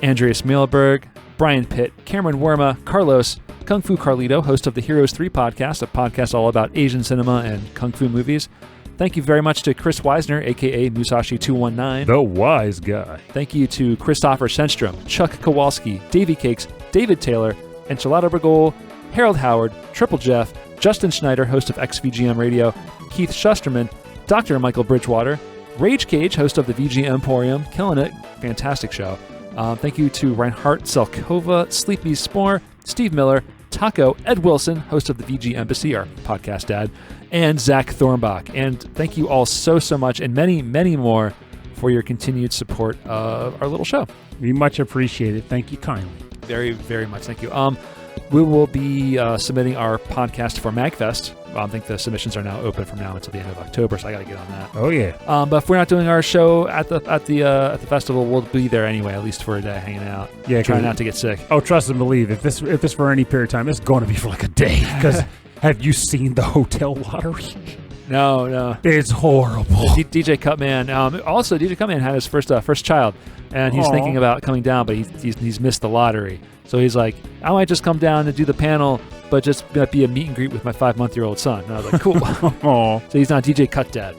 Andreas Mielberg, Brian Pitt, Cameron Werma, Carlos, Kung Fu Carlito, host of the Heroes 3 podcast, a podcast all about Asian cinema and Kung Fu movies. Thank you very much to Chris Weisner, a.k.a. Musashi219. The wise guy. Thank you to Christopher Senstrom, Chuck Kowalski, Davey Cakes, David Taylor, Enchilada Bergol, Harold Howard, Triple Jeff, Justin Schneider, host of XVGM Radio, Keith Shusterman, Dr. Michael Bridgewater, Rage Cage, host of the VG Emporium, killing it, fantastic show. Thank you to Reinhard Selkova, Sleepy Spore, Steve Miller, Taco, Ed Wilson, host of the VG Embassy, our podcast dad, and Zach Thornbach. And thank you all so much, and many, many more for your continued support of our little show. We much appreciate it. Thank you kindly. Very, very much. Thank you. We will be submitting our podcast for MagFest. I think the submissions are now open from now until the end of October, so I got to get on that. Oh yeah. But if we're not doing our show at the festival, we'll be there anyway, at least for a day, hanging out. Yeah, trying not to get sick. Oh, trust and believe. If this for any period of time, it's going to be for like a day. Because have you seen the hotel lottery? No. It's horrible. DJ Cutman. Also, DJ Cutman had his first child, and he's thinking about coming down, but he's missed the lottery. So he's like, I might just come down and do the panel, but just be a meet and greet with my 5-month-old son. And I was like, cool. So he's not DJ Cut Dad.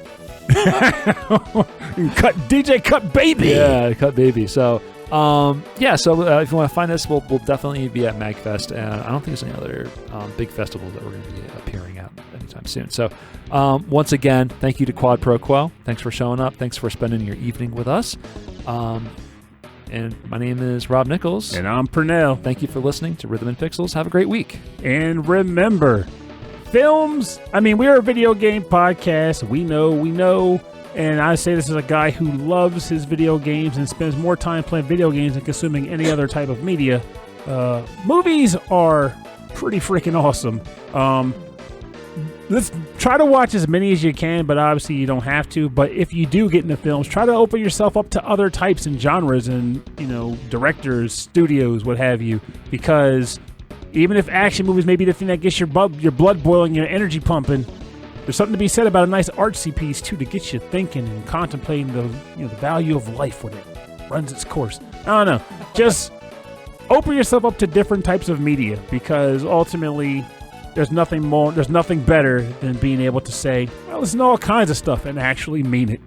DJ Cut Baby. Yeah, Cut Baby. So Yeah, so if you want to find us, we'll definitely be at MagFest, and I don't think there's any other big festivals that we're going to be appearing at anytime soon. So once again, thank you to Quad Pro Quo. Thanks for showing up. Thanks for spending your evening with us. And my name is Rob Nichols. And I'm Purnell. Thank you for listening to Rhythm and Pixels. Have a great week. And remember, films, we're a video game podcast. We know. And I say this as a guy who loves his video games and spends more time playing video games than consuming any other type of media. Movies are pretty freaking awesome. Let's try to watch as many as you can, but obviously you don't have to. But if you do get into films, try to open yourself up to other types and genres and, directors, studios, what have you. Because even if action movies may be the thing that gets your blood boiling, your energy pumping, there's something to be said about a nice artsy piece too to get you thinking and contemplating the value of life when it runs its course. I don't know. Just open yourself up to different types of media, because ultimately there's nothing better than being able to say, well, listen to all kinds of stuff and actually mean it.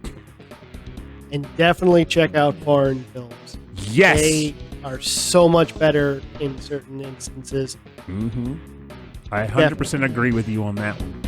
And definitely check out foreign films. Yes. They are so much better in certain instances. I 100% agree with you on that one.